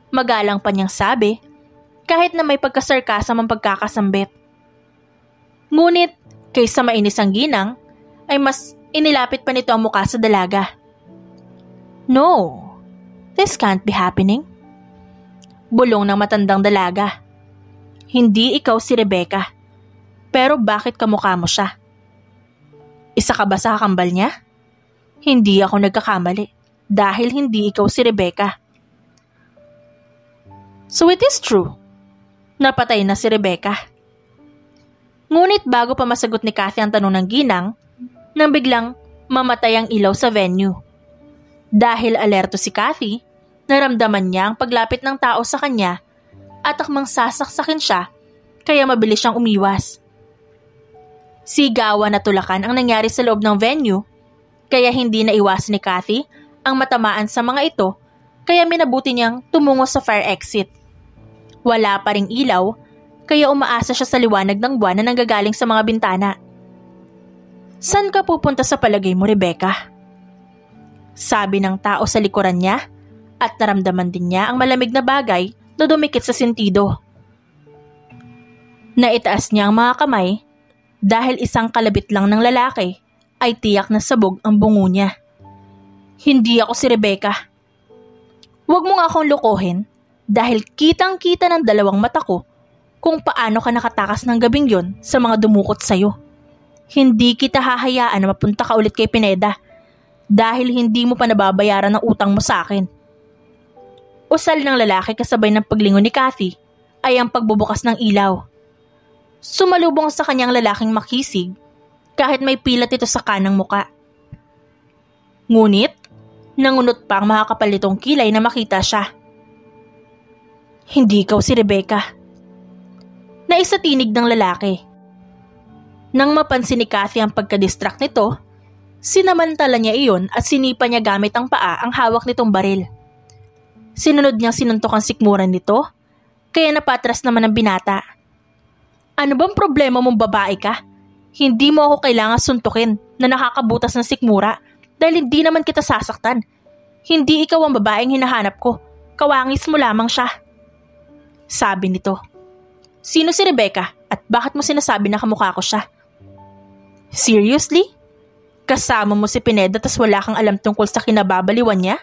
Magalang pa niyang sabi, kahit na may pagkasarkasam ang pagkakasambit. Ngunit, kaysa mainis ang ginang, ay mas inilapit pa nito ang mukha sa dalaga. No, this can't be happening. Bulong ng matandang dalaga. Hindi ikaw si Rebecca. Pero bakit kamukha mo siya? Isa ka ba sa kakambal niya? Hindi ako nagkakamali dahil hindi ikaw si Rebecca. So it is true. Napatay na si Rebecca. Ngunit bago pa masagot ni Kathy ang tanong ng ginang, nang biglang mamatay ang ilaw sa venue. Dahil alerto si Kathy, naramdaman niya ang paglapit ng tao sa kanya at akmang sasaksakin siya kaya mabilis siyang umiwas. Sigawan at tulakan ang nangyari sa loob ng venue kaya hindi naiwasan ni Kathy ang matamaan sa mga ito kaya minabuti niyang tumungo sa fire exit. Wala pa ring ilaw kaya umaasa siya sa liwanag ng buwan na nanggagaling sa mga bintana. Saan ka pupunta sa palagay mo, Rebecca? Sabi ng tao sa likuran niya at naramdaman din niya ang malamig na bagay na dumikit sa sentido. Naitaas niya ang mga kamay dahil isang kalabit lang ng lalaki ay tiyak na sabog ang bungo niya. Hindi ako si Rebecca. Huwag mo nga akong lokohin dahil kitang-kita ng dalawang mata ko kung paano ka nakatakas ng gabing yon sa mga dumukot sa'yo. Hindi kita hahayaan na mapunta ka ulit kay Pineda dahil hindi mo pa nababayaran ang utang mo sa akin. Usal ng lalaki kasabay ng paglingon ni Kathy ay ang pagbubukas ng ilaw. Sumalubong sa kanyang lalaking makisig kahit may pilat ito sa kanang muka. Ngunit, nangunot pa ang makakapal nitong kilay na makita siya. Hindi ikaw si Rebecca. Naisatinig ng lalaki. Nang mapansin ni Kathy ang pagka-distract nito, sinamantala niya iyon at sinipa niya gamit ang paa ang hawak nitong baril. Sinunod niyang sinuntok ang sikmuran nito, kaya napatras naman ang binata. Ano bang problema mong babae ka? Hindi mo ako kailangan suntukin na nakakabutas ng sikmura dahil hindi naman kita sasaktan. Hindi ikaw ang babaeng hinahanap ko, kawangis mo lamang siya. Sabi nito. Sino si Rebecca at bakit mo sinasabi na kamukha ko siya? Seriously? Kasama mo si Pineda tas wala kang alam tungkol sa kinababaliwan niya?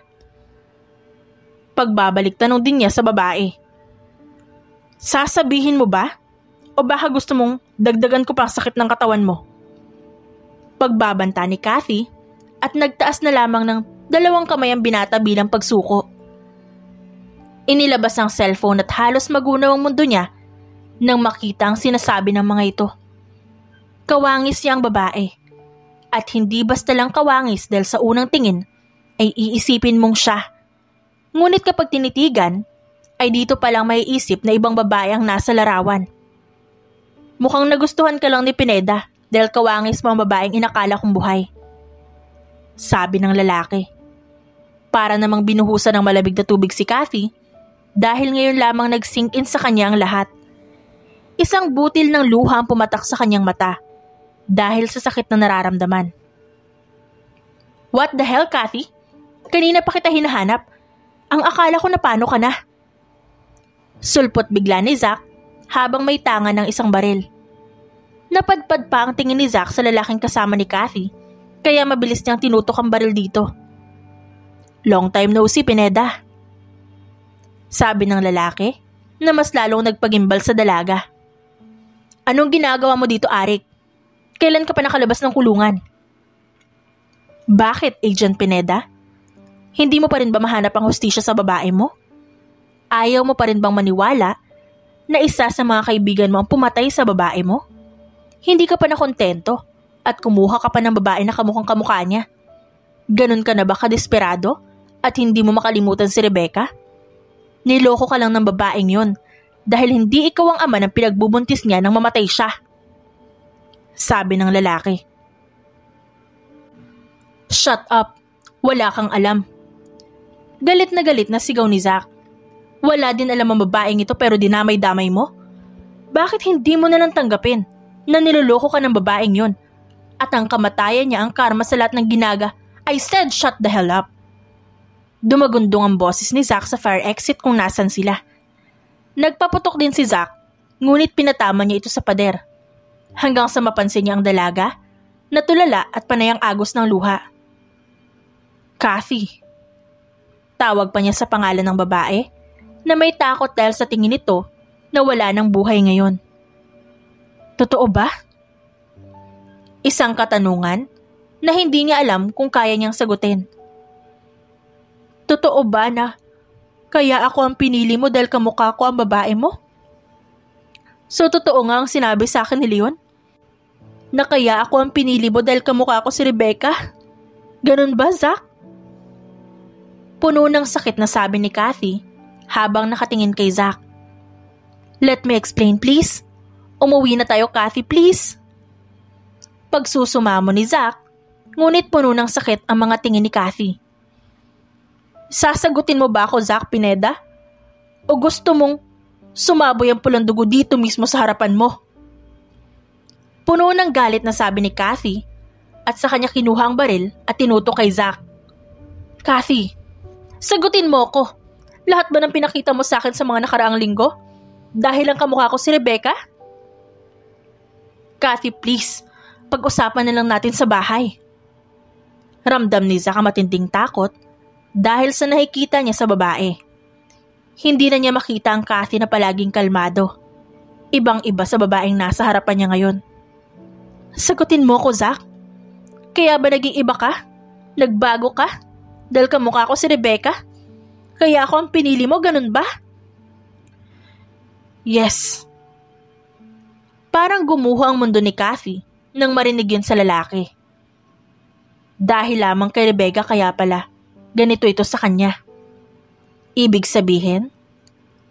Pagbabalik tanong din niya sa babae. Sasabihin mo ba? O baka gusto mong dagdagan ko pa ang sakit ng katawan mo? Pagbabanta ni Kathy at nagtaas na lamang ng 2 kamay ang binata bilang pagsuko. Inilabas ang cellphone at halos magunaw ang mundo niya nang makita ang sinasabi ng mga ito. Kawangis niya ang babae. At hindi basta lang kawangis dahil sa unang tingin ay iisipin mong siya. Ngunit kapag tinitigan, ay dito palang may isip na ibang babae ang nasa larawan. Mukhang nagustuhan ka lang ni Pineda dahil kawangis mo ang babaeng inakala kong buhay. Sabi ng lalaki. Para namang binuhusan ng malamig na tubig si Kathy dahil ngayon lamang nag-sink in sa kanya ang lahat. Isang butil ng luha ang pumatak sa kanyang mata dahil sa sakit na nararamdaman. What the hell, Kathy? Kanina pa kita hinahanap. Ang akala ko na paano ka na. Sulpot bigla ni Zack habang may tanga ng isang baril. Napadpad pa ang tingin ni Zack sa lalaking kasama ni Kathy kaya mabilis niyang tinutok ang baril dito. Long time no see, Pineda. Sabi ng lalaki na mas lalong nagpagimbal sa dalaga. Anong ginagawa mo dito, Arik? Kailan ka pa nakalabas ng kulungan? Bakit, Agent Pineda? Hindi mo pa rin ba mahanap ang hustisya sa babae mo? Ayaw mo pa rin bang maniwala na isa sa mga kaibigan mo ang pumatay sa babae mo? Hindi ka pa nakontento at kumuha ka pa ng babae na kamukhang kamukha niya. Ganun ka na ba kadesperado at hindi mo makalimutan si Rebecca? Niloko ka lang ng babaeng yon dahil hindi ikaw ang ama ng pinagbubuntis niya nang mamatay siya. Sabi ng lalaki. Shut up. Wala kang alam. Galit na sigaw ni Zack. Wala din alam ang babaeng ito pero dinamay-damay mo? Bakit hindi mo nalang tanggapin na niloloko ka ng babaeng yon at ang kamatayan niya ang karma sa lahat ng ginaga? I said shut the hell up. Dumagundong ang boses ni Zack sa fire exit kung nasan sila. Nagpaputok din si Zack, ngunit pinatama niya ito sa pader. Hanggang sa mapansin niya ang dalaga, natulala at panayang agos ng luha. Kathy. Tawag pa niya sa pangalan ng babae na may takot dahil sa tingin nito na wala ng buhay ngayon. Totoo ba? Isang katanungan na hindi niya alam kung kaya niyang sagutin. Totoo ba na kaya ako ang pinili mo dahil kamukha ko ang babae mo? So totoo nga ang sinabi sa akin ni Leon? Na kaya ako ang pinili mo dahil kamukha ko si Rebecca? Ganun ba, Zack? Puno ng sakit na sabi ni Kathy habang nakatingin kay Zack. Let me explain, please. Umuwi na tayo, Kathy, please. Pagsusumamo ni Zack, ngunit puno ng sakit ang mga tingin ni Kathy. Sasagutin mo ba ako, Zack Pineda? O gusto mong sumaboy ang pulang dugo dito mismo sa harapan mo? Puno ng galit na sabi ni Kathy at sa kanya kinuha ang baril at tinutok kay Zack. Kathy, sagutin mo ko. Lahat ba ng pinakita mo sa akin sa mga nakaraang linggo? Dahil ang kamukha ko si Rebecca? Kathy, please. Pag-usapan na lang natin sa bahay. Ramdam ni Zack ang matinding takot dahil sa nakikita niya sa babae. Hindi na niya makita ang Kathy na palaging kalmado. Ibang-iba sa babaeng nasa harapan niya ngayon. Sagutin mo ko, Zack. Kaya ba naging iba ka? Nagbago ka? Dahil kamukha ko si Rebecca? Kaya ako ang pinili mo, ganun ba? Yes. Parang gumuho ang mundo ni Kathy nang marinig yun sa lalaki. Dahil lamang kay Rebecca kaya pala, ganito ito sa kanya. Ibig sabihin,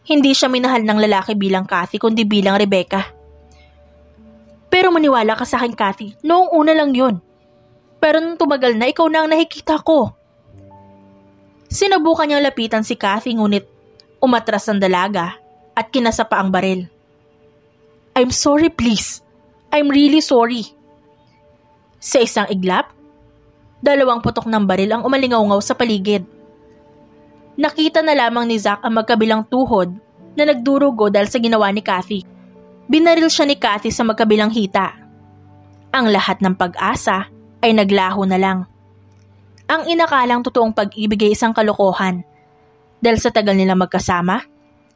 hindi siya minahal ng lalaki bilang Kathy kundi bilang Rebecca. Pero maniwala ka sa akin, Kathy, noong una lang yun. Pero nung tumagal na, ikaw na ang nakikita ko. Sinubukan niyang lapitan si Kathy ngunit umatras ang dalaga at kinasa pa ang baril. I'm sorry, please. I'm really sorry. Sa isang iglap, 2 putok ng baril ang umalingaw-ngaw sa paligid. Nakita na lamang ni Zack ang magkabilang tuhod na nagdurugo dahil sa ginawa ni Kathy. Binaril siya ni Kathy sa magkabilang hita. Ang lahat ng pag-asa ay naglaho na lang. Ang inakalang totoong pag-ibig ay isang kalokohan. Dahil sa tagal nilang magkasama,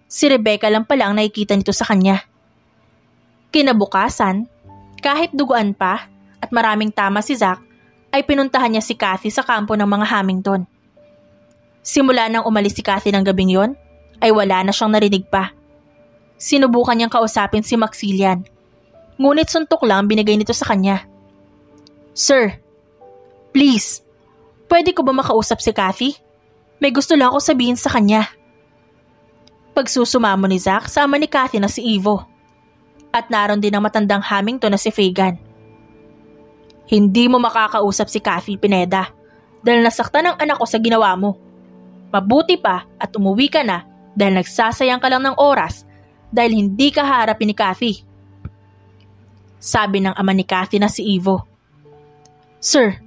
si Rebecca lang pala ang nakikita nito sa kanya. Kinabukasan, kahit duguan pa at maraming tama si Zack, ay pinuntahan niya si Kathy sa kampo ng mga Hamilton. Simula nang umalis si Kathy ng gabing yon, ay wala na siyang narinig pa. Sinubukan niyang kausapin si Maxillian, ngunit suntok lang binigay nito sa kanya. Sir, please, pwede ko ba makausap si Kathy? May gusto lang ako sabihin sa kanya. Pagsusumamo ni Zack sa ama ni Kathy na si Ivo. At naroon din ang matandang Hamilton na si Fagan. Hindi mo makakausap si Kathy, Pineda, dahil nasaktan ang anak ko sa ginawa mo. Mabuti pa at umuwi ka na dahil nagsasayang ka lang ng oras dahil hindi ka haharapin ni Kathy. Sabi ng ama ni Kathy na si Ivo. Sir,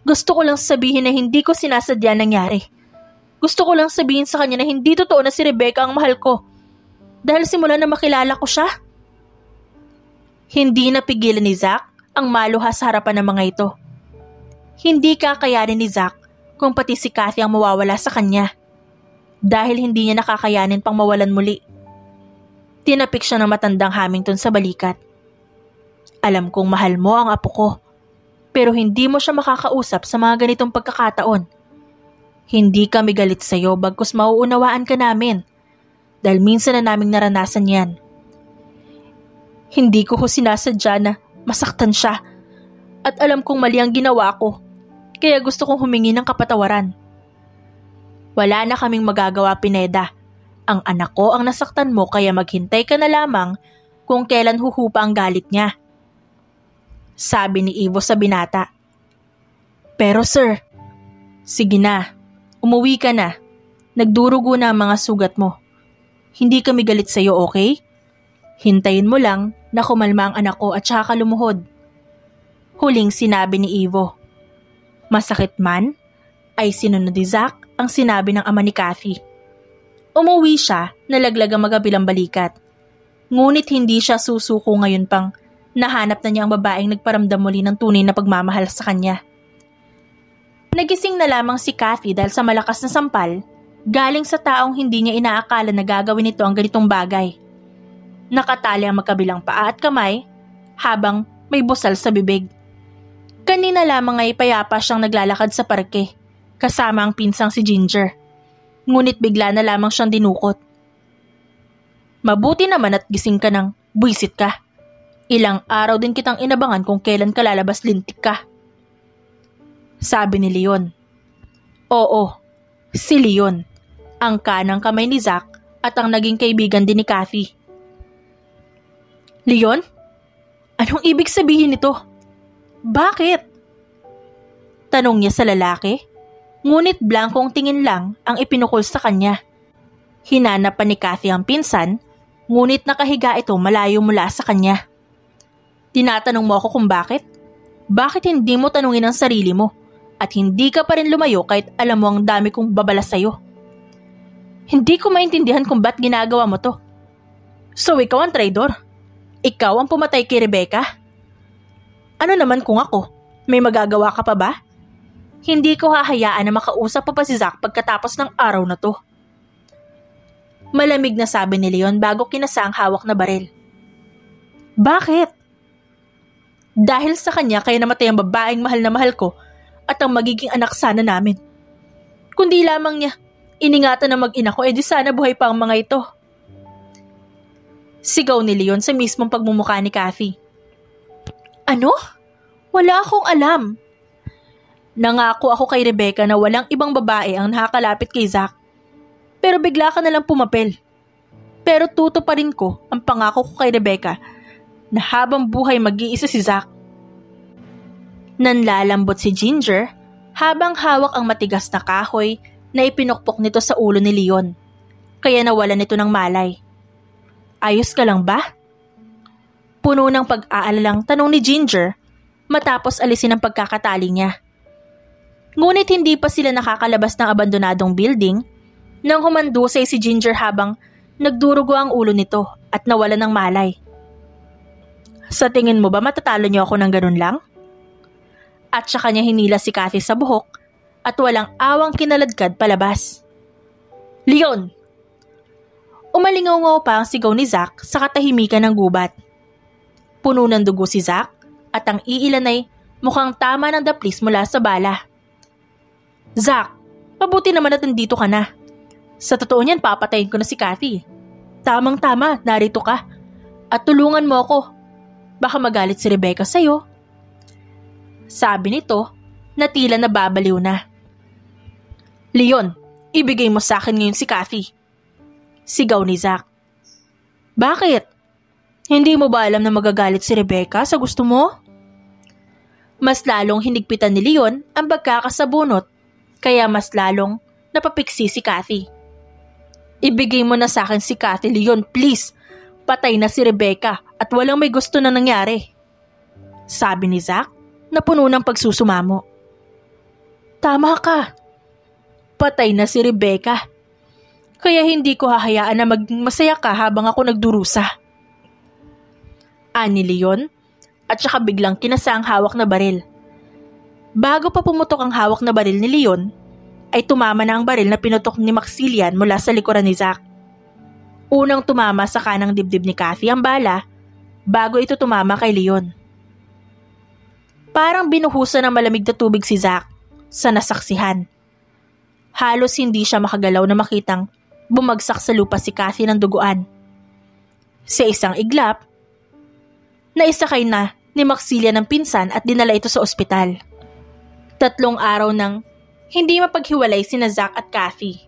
gusto ko lang sabihin na hindi ko sinasadya nangyari. Gusto ko lang sabihin sa kanya na hindi totoo na si Rebecca ang mahal ko. Dahil simula na makilala ko siya. Hindi napigilan ni Zack ang maluha sa harapan ng mga ito. Hindi kakayanin ni Zack kung pati si Kathy ang mawawala sa kanya. Dahil hindi niya nakakayanin pang mawalan muli. Tinapik siya ng matandang Hamilton sa balikat. Alam kong mahal mo ang apo ko. Pero hindi mo siya makakausap sa mga ganitong pagkakataon. Hindi kami galit sa iyo bagkus mauunawaan ka namin. Dahil minsan na naming naranasan yan. Hindi ko sinasadya na masaktan siya. At alam kong mali ang ginawa ko. Kaya gusto kong humingi ng kapatawaran. Wala na kaming magagawa, Pineda. Ang anak ko ang nasaktan mo kaya maghintay ka na lamang kung kailan huhupa ang galit niya. Sabi ni Ivo sa binata. Pero sir, sige na, umuwi ka na. Nagdurugo na ang mga sugat mo. Hindi kami galit sa iyo, okay? Hintayin mo lang na kumalma ang anak ko at saka lumuhod. Huling sinabi ni Ivo. Masakit man, ay sinunod ni Zack ang sinabi ng ama ni Kathy. Umuwi siya, nalaglag ang magabilang balikat. Ngunit hindi siya susuko ngayon pang nahanap na niya ang babaeng nagparamdam muli ng tunay na pagmamahal sa kanya. Nagising na lamang si Kathy dahil sa malakas na sampal, galing sa taong hindi niya inaakala na gagawin nito ang ganitong bagay. Nakatali ang magkabilang paa at kamay habang may busal sa bibig. Kanina lamang ay payapa siyang naglalakad sa parke, kasama ang pinsang si Ginger. Ngunit bigla na lamang siyang dinukot. Mabuti naman at gising ka ng buwisit ka. Ilang araw din kitang inabangan kung kailan ka lalabas lintik ka. Sabi ni Leon. Oo, si Leon, ang kanang kamay ni Zack at ang naging kaibigan din ni Kathy. Leon? Anong ibig sabihin nito? Bakit? Tanong niya sa lalaki, ngunit blankong tingin lang ang ipinukol sa kanya. Hinanap pa ni Kathy ang pinsan, ngunit nakahiga ito malayo mula sa kanya. Tinatanong mo ako kung bakit? Bakit hindi mo tanungin ang sarili mo? At hindi ka pa rin lumayo kahit alam mo ang dami kong babala sa'yo. Hindi ko maintindihan kung ba't ginagawa mo to. So ikaw ang traidor? Ikaw ang pumatay kay Rebecca? Ano naman kung ako? May magagawa ka pa ba? Hindi ko hahayaan na makausap pa si Zack pagkatapos ng araw na to. Malamig na sabi ni Leon bago kinasa ang hawak na baril. Bakit? Dahil sa kanya kaya namatay ang babaeng mahal na mahal ko at ang magiging anak sana namin. Kundi lamang niya, iningatan na mag-ina ko, edi sana buhay pa ang mga ito. Sigaw ni Leon sa mismong pagmumukha ni Kathy. Ano? Wala akong alam. Nangako ako kay Rebecca na walang ibang babae ang nakakalapit kay Zack. Pero bigla ka nalang pumapel. Pero tutuparin ko ang pangako ko kay Rebecca na habang buhay mag-iisa si Zack. Nanlalambot si Ginger habang hawak ang matigas na kahoy na ipinukpok nito sa ulo ni Leon. Kaya nawalan nito ng malay. Ayos ka lang ba? Puno ng pag-aalalang tanong ni Ginger matapos alisin ang pagkakatali niya. Ngunit hindi pa sila nakakalabas ng abandonadong building nang humandusay si Ginger habang nagdurugo ang ulo nito at nawalan ng malay. Sa tingin mo ba matatalo niyo ako ng ganun lang? At saka niya hinila si Kathy sa buhok at walang awang kinaladkad palabas. Leon! Umalingaw-ngaw pa ang sigaw ni Zack sa katahimikan ng gubat. Puno ng dugo si Zack at ang iilan ay mukhang tama ng daplis mula sa bala. Zack, mabuti naman at nandito ka na. Sa totoo niyan, papatayin ko na si Kathy. Tamang-tama, narito ka. At tulungan mo ako. Baka magalit si Rebecca sa'yo. Sabi nito na tila nababaliw na. Leon, ibigay mo sa akin ngayon si Kathy. Sigaw ni Zack. Bakit? Hindi mo ba alam na magagalit si Rebecca sa gusto mo? Mas lalong hinigpitan ni Leon ang pagkakasabunot, kaya mas lalong napapiksi si Kathy. Ibigay mo na sa akin si Kathy, Leon, please. Patay na si Rebecca at walang may gusto na nangyari. Sabi ni Zack na puno ng pagsusumamo. Tama ka. Patay na si Rebecca. Kaya hindi ko hahayaan na maging masaya ka habang ako nagdurusa. Ani Leon at saka biglang kinasa ang hawak na baril. Bago pa pumutok ang hawak na baril ni Leon, ay tumama na ang baril na pinutok ni Maxillian mula sa likuran ni Zack. Unang tumama sa kanang dibdib ni Kathy ang bala bago ito tumama kay Leon. Parang binuhusan ng malamig na tubig si Zack sa nasaksihan. Halos hindi siya makagalaw na makitang bumagsak sa lupa si Kathy ng duguan. Sa isang iglap, naisakay na ni Maxillian ng pinsan at dinala ito sa ospital. 3 araw nang hindi mapaghiwalay sina Zack at Kathy.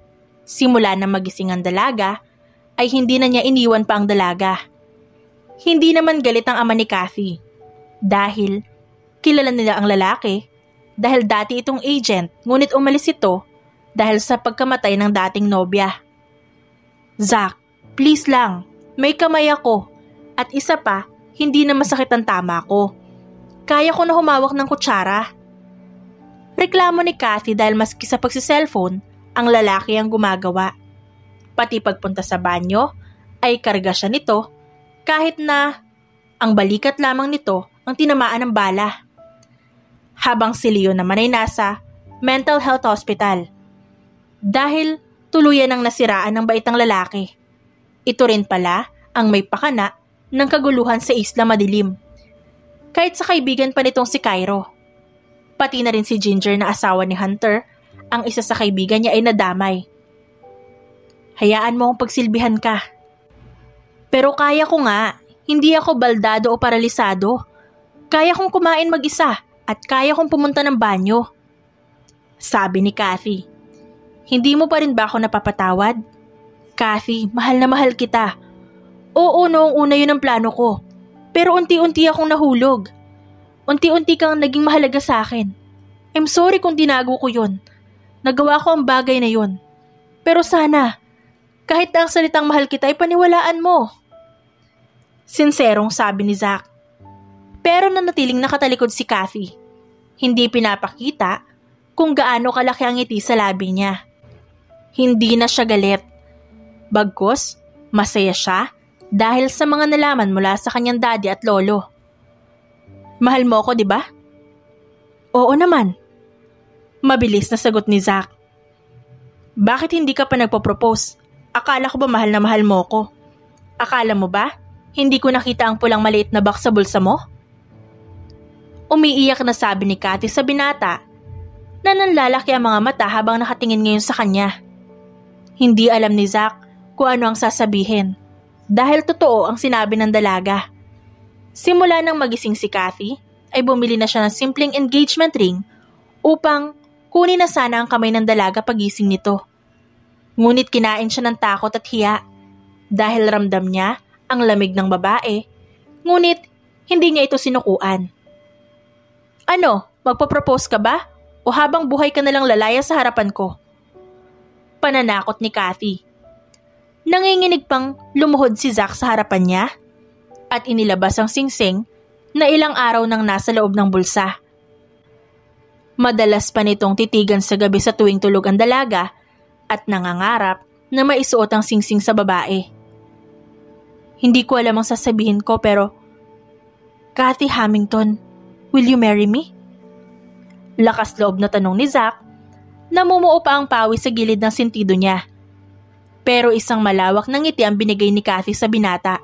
Simula na magising ang dalaga, ay hindi na niya iniwan pa ang dalaga. Hindi naman galit ang ama ni Kathy dahil kilala nila ang lalaki dahil dati itong agent, ngunit umalis ito dahil sa pagkamatay ng dating nobya. Zack, please lang, may kamay ako at isa pa, hindi na masakit ang tama ko. Kaya ko na humawak ng kutsara. Reklamo ni Kathy dahil maski sa pagsiselfone, ang lalaki ang gumagawa. Pati pagpunta sa banyo, ay karga siya nito kahit na ang balikat lamang nito ang tinamaan ng bala. Habang si Leon naman ay nasa mental health hospital. Dahil tuluyan ang nasiraan ng baitang lalaki. Ito rin pala ang may pakana ng kaguluhan sa Isla Madilim. Kahit sa kaibigan pa nitong si Cairo. Pati na rin si Ginger na asawa ni Hunter, ang isa sa kaibigan niya ay nadamay. Hayaan mo akong pagsilbihan ka. Pero kaya ko nga, hindi ako baldado o paralisado. Kaya kong kumain mag-isa at kaya kong pumunta ng banyo. Sabi ni Kathy. Hindi mo pa rin ba ako napapatawad? Kathy, mahal na mahal kita. Oo, noong una yun ang plano ko. Pero unti-unti akong nahulog. Unti-unti kang naging mahalaga sa akin. I'm sorry kung tinago ko yun. Nagawa ko ang bagay na yun. Pero sana, kahit na ang salitang mahal kita ay paniwalaan mo. Sinserong sabi ni Zack. Pero nanatiling nakatalikod si Kathy. Hindi pinapakita kung gaano kalaki ang ngiti sa labi niya. Hindi na siya galit. Bagkus, masaya siya dahil sa mga nalaman mula sa kanyang daddy at lolo. Mahal mo ako, di ba? Oo naman. Mabilis na sagot ni Zack. Bakit hindi ka pa nagpo-propose? Akala ko ba mahal na mahal mo ko? Akala mo ba, hindi ko nakita ang pulang maliit na box sa bulsa mo? Umiiyak na sabi ni Cathy sa binata na nanlalaki ang mga mata habang nakatingin ngayon sa kanya. Hindi alam ni Zack kung ano ang sasabihin dahil totoo ang sinabi ng dalaga. Simula nang magising si Cathy ay bumili na siya ng simpleng engagement ring upang kunin na sana ang kamay ng dalaga pagising nito. Ngunit kinain siya ng takot at hiya dahil ramdam niya ang lamig ng babae, ngunit hindi niya ito sinukuan. Ano, magpo-propose ka ba? O habang buhay ka nalang lalaya sa harapan ko? Pananakot ni Cathy. Nanginginig pang lumuhod si Zack sa harapan niya at inilabas ang singsing na ilang araw nang nasa loob ng bulsa. Madalas pa nitong titigan sa gabi sa tuwing tulog ang dalaga at nangangarap na maisuot ang singsing sa babae. Hindi ko alam ang sasabihin ko pero, Cathy Hamilton, will you marry me? Lakas loob na tanong ni Zack, namumuo pa ang pawis sa gilid ng sentido niya. Pero isang malawak na ngiti ang binigay ni Cathy sa binata.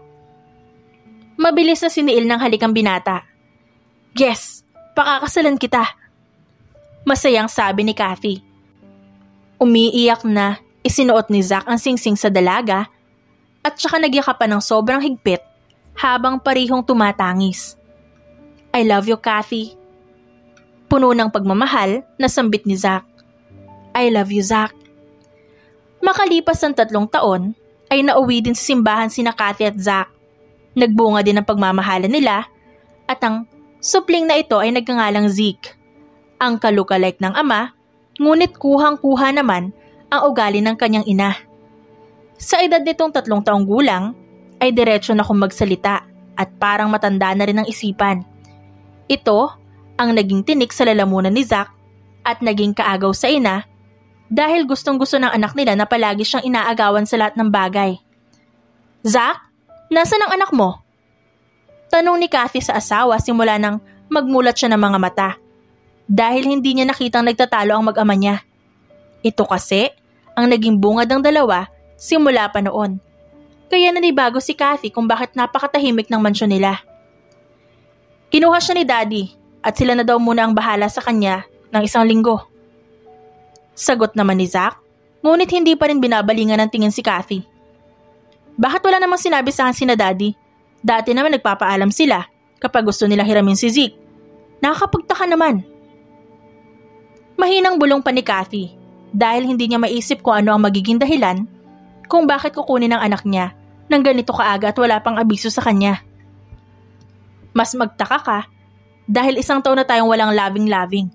Mabilis na siniil ng halik ang binata. Yes, pakakasalan kita. Masayang sabi ni Cathy. Umiiyak na isinuot ni Zack ang singsing sa dalaga at saka nagyakapan ng sobrang higpit habang parihong tumatangis. I love you, Cathy. Puno ng pagmamahal na sambit ni Zack. I love you, Zack. Makalipas ang 3 taon ay nauwi din sa simbahan sina Cathy at Zack. Nagbunga din ang pagmamahalan nila at ang supling na ito ay nagngangalang Zeke. Ang kalukalike ng ama, ngunit kuhang-kuha naman ang ugali ng kanyang ina. Sa edad nitong 3 taong gulang, ay diretso na kung magsalita at parang matanda na rin ang isipan. Ito ang naging tinik sa lalamunan ni Zack at naging kaagaw sa ina dahil gustong-gusto ng anak nila na palagi siyang inaagawan sa lahat ng bagay. Zack, nasaan ang anak mo? Tanong ni Cathy sa asawa simula nang magmulat siya ng mga mata dahil hindi niya nakitang nagtatalo ang mag-ama niya. Ito kasi ang naging bungad ng dalawa simula pa noon. Kaya nanibago si Cathy kung bakit napakatahimik ng mansyon nila. Kinuha siya ni Daddy at sila na daw muna ang bahala sa kanya ng 1 linggo. Sagot naman ni Zack, ngunit hindi pa rin binabalingan ng tingin si Cathy. Bakit wala namang sinabi sa akin sina Daddy? Dati naman nagpapaalam sila kapag gusto nilang hiramin si Zeke. Nakakapagtaka naman. Mahinang bulong pa ni Cathy dahil hindi niya maisip kung ano ang magiging dahilan kung bakit kukunin ng anak niya nang ganito kaaga at wala pang abiso sa kanya. Mas magtaka ka dahil 1 taon na tayong walang loving-loving.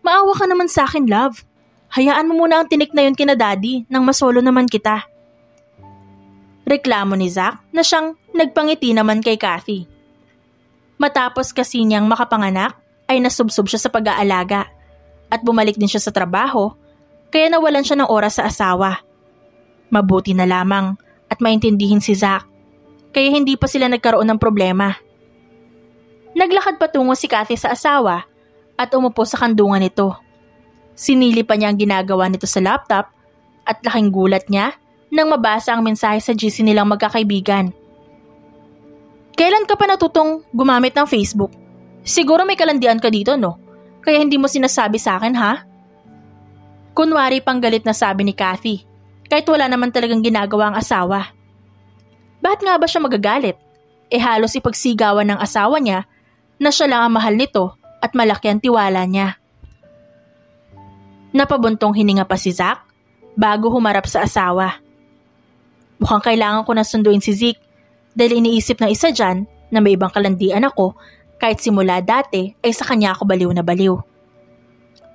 Maawa ka naman sa akin, love. Hayaan mo muna ang tinik na yun kina Daddy nang masolo naman kita. Reklamo ni Zack na siyang nagpangiti naman kay Cathy. Matapos kasi niyang makapanganak ay nasubsob siya sa pag-aalaga at bumalik din siya sa trabaho kaya nawalan siya ng oras sa asawa. Mabuti na lamang at maintindihin si Zack kaya hindi pa sila nagkaroon ng problema. Naglakad patungo si Cathy sa asawa at umupo sa kandungan nito. Sinili pa niya ang ginagawa nito sa laptop at laking gulat niya nang mabasa ang mensahe sa GC nilang magkakaibigan. Kailan ka pa natutong gumamit ng Facebook? Siguro may kalandian ka dito, no? Kaya hindi mo sinasabi sa akin, ha? Kunwari pang galit na sabi ni Cathy, kahit wala naman talagang ginagawa ang asawa. Bakit nga ba siya magagalit? Halos ipagsigawan ng asawa niya na siya lang ang mahal nito at malaki ang tiwala niya. Napabuntong hininga pa si Zack bago humarap sa asawa. Mukhang kailangan ko na sunduin si Zeke dahil iniisip ng isa dyan na may ibang kalandian ako kahit simula dati ay sa kanya ako baliw na baliw.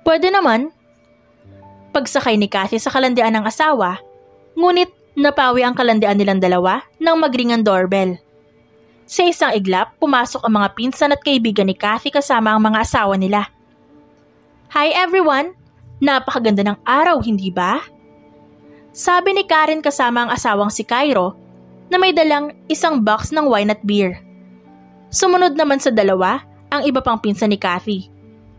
Pwede naman. Pagsakay ni Cathy sa kalandian ng asawa, ngunit napawi ang kalandian nilang dalawa nang magring ang doorbell. Sa isang iglap, pumasok ang mga pinsan at kaibigan ni Cathy kasama ang mga asawa nila. Hi everyone! Napakaganda ng araw, hindi ba? Sabi ni Karen kasama ang asawang si Cairo na may dalang isang box ng wine at beer. Sumunod naman sa dalawa ang iba pang pinsan ni Kathy.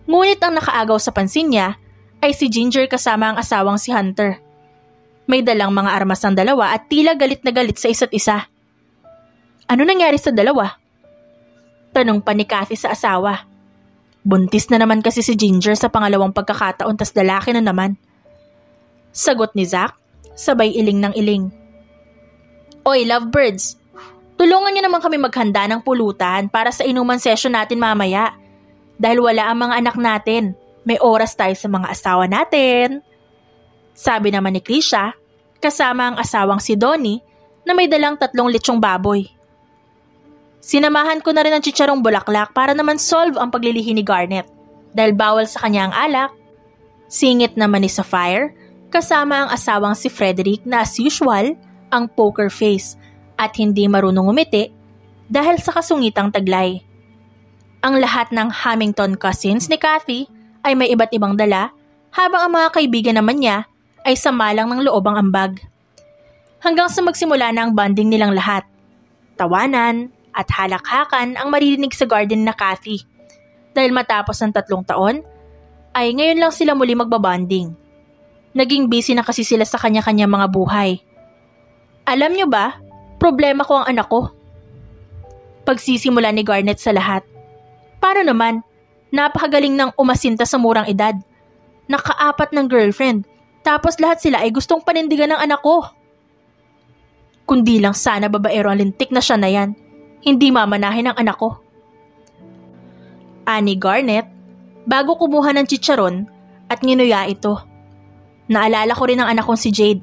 Ngunit ang nakaagaw sa pansin niya ay si Ginger kasama ang asawang si Hunter. May dalang mga armas ang dalawa at tila galit na galit sa isa't isa. Ano nangyari sa dalawa? Tanong pa ni Kathy sa asawa. Buntis na naman kasi si Ginger sa pangalawang pagkakataon tas lalaki na naman. Sagot ni Zach, sabay iling ng iling. Oy, lovebirds, tulungan niyo naman kami maghanda ng pulutan para sa inuman session natin mamaya. Dahil wala ang mga anak natin, may oras tayo sa mga asawa natin. Sabi naman ni Krisha, kasama ang asawang si Donnie na may dalang 3 lechong baboy. Sinamahan ko na rin ang chicharong bulaklak para naman solve ang paglilihi ni Garnet dahil bawal sa kanya ang alak. Singit naman ni Sapphire, kasama ang asawang si Frederick na as usual ang poker face at hindi marunong umiti dahil sa kasungitang taglay. Ang lahat ng Hamilton cousins ni Kathy ay may iba't ibang dala habang ang mga kaibigan naman niya ay samalang ng loob ang ambag. Hanggang sa magsimula na ang bonding nilang lahat. Tawanan at halakhakan ang maririnig sa garden na Kathy. Dahil matapos ng 3 taon, ay ngayon lang sila muli magbabonding. Naging busy na kasi sila sa kanya-kanya mga buhay. Alam niyo ba, problema ko ang anak ko. Pagsisimula ni Garnet sa lahat. Paano naman, napakagaling ng umasinta sa murang edad. Naka-4 ng girlfriend. Tapos lahat sila ay gustong panindigan ng anak ko. Kundi lang sana babaero ang lintik na siya na yan. Hindi mamanahin ang anak ko. Ani Garnet, bago kumuha ng chicharon at nginuya ito. Naalala ko rin ang anak kong si Jade.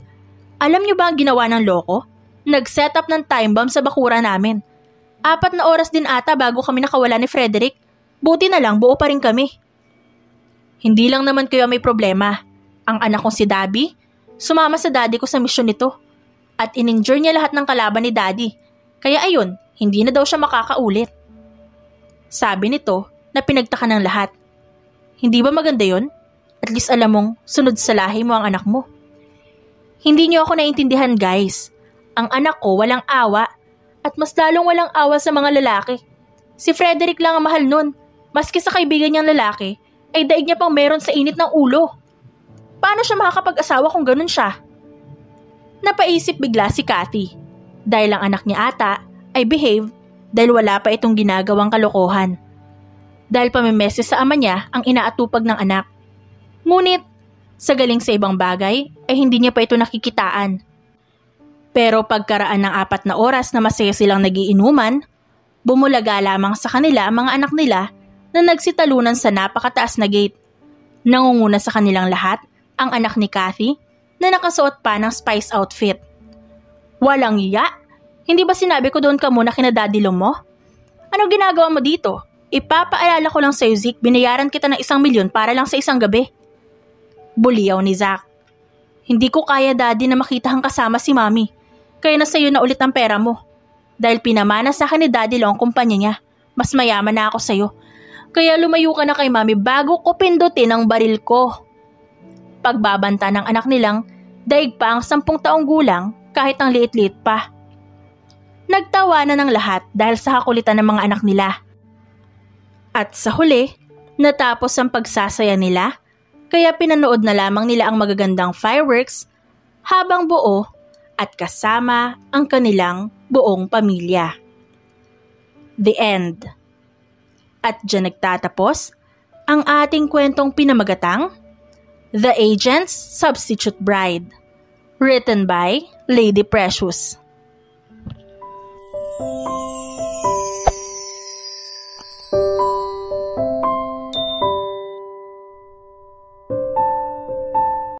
Alam niyo ba ang ginawa ng loko? Nag-set up ng time bomb sa bakura namin. 4 na oras din ata bago kami nakawala ni Frederick. Buti na lang buo pa rin kami. Hindi lang naman kayo may problema. Ang anak kong si Dabby, sumama sa daddy ko sa misyon nito. At in-injure niya lahat ng kalaban ni daddy. Kaya ayun, hindi na daw siya makakaulit. Sabi nito na pinagtaka ng lahat. Hindi ba maganda yon? At least alam mong sunod sa lahi mo ang anak mo. Hindi niyo ako naiintindihan guys. Ang anak ko walang awa at mas lalong walang awa sa mga lalaki. Si Frederick lang ang mahal nun. Maski sa kaibigan niyang lalaki, ay daig niya pang meron sa init ng ulo. Paano siya makakapag-asawa kung ganun siya? Napaisip bigla si Kathy. Dahil ang anak niya ata ay behave dahil wala pa itong ginagawang kalokohan. Dahil pamimese sa ama niya ang inaatupag ng anak. Ngunit, sa galing sa ibang bagay ay hindi niya pa ito nakikitaan. Pero pagkaraan ng 4 na oras na masaya silang nagiinuman, bumulaga lamang sa kanila ang mga anak nila na nagsitalunan sa napakataas na gate. Nangunguna sa kanilang lahat ang anak ni Kathy na nakasuot pa ng spice outfit. Walang iya? Hindi ba sinabi ko doon ka muna kina Daddy Long mo? Ano ginagawa mo dito? Ipapaalala ko lang sa'yo, Zeke, binayaran kita ng 1 milyon para lang sa isang gabi. Buliyaw ni Zach. Hindi ko kaya daddy na makita kang kasama si mami. Kaya na sa'yo na ulit ang pera mo. Dahil pinamana sa akin ni Daddy Long ang kumpanya niya. Mas mayaman na ako sa'yo. Kaya lumayo ka na kay mami bago ko pindutin ang baril ko. Pagbabanta ng anak nilang, daig pa ang 10 taong gulang kahit ang liit-liit pa. Nagtawa na ng lahat dahil sa kakulitan ng mga anak nila. At sa huli, natapos ang pagsasaya nila, kaya pinanood na lamang nila ang magagandang fireworks habang buo at kasama ang kanilang buong pamilya. The end. At dyan nagtatapos ang ating kwentong pinamagatang The Agent's Substitute Bride, written by Lady Precious.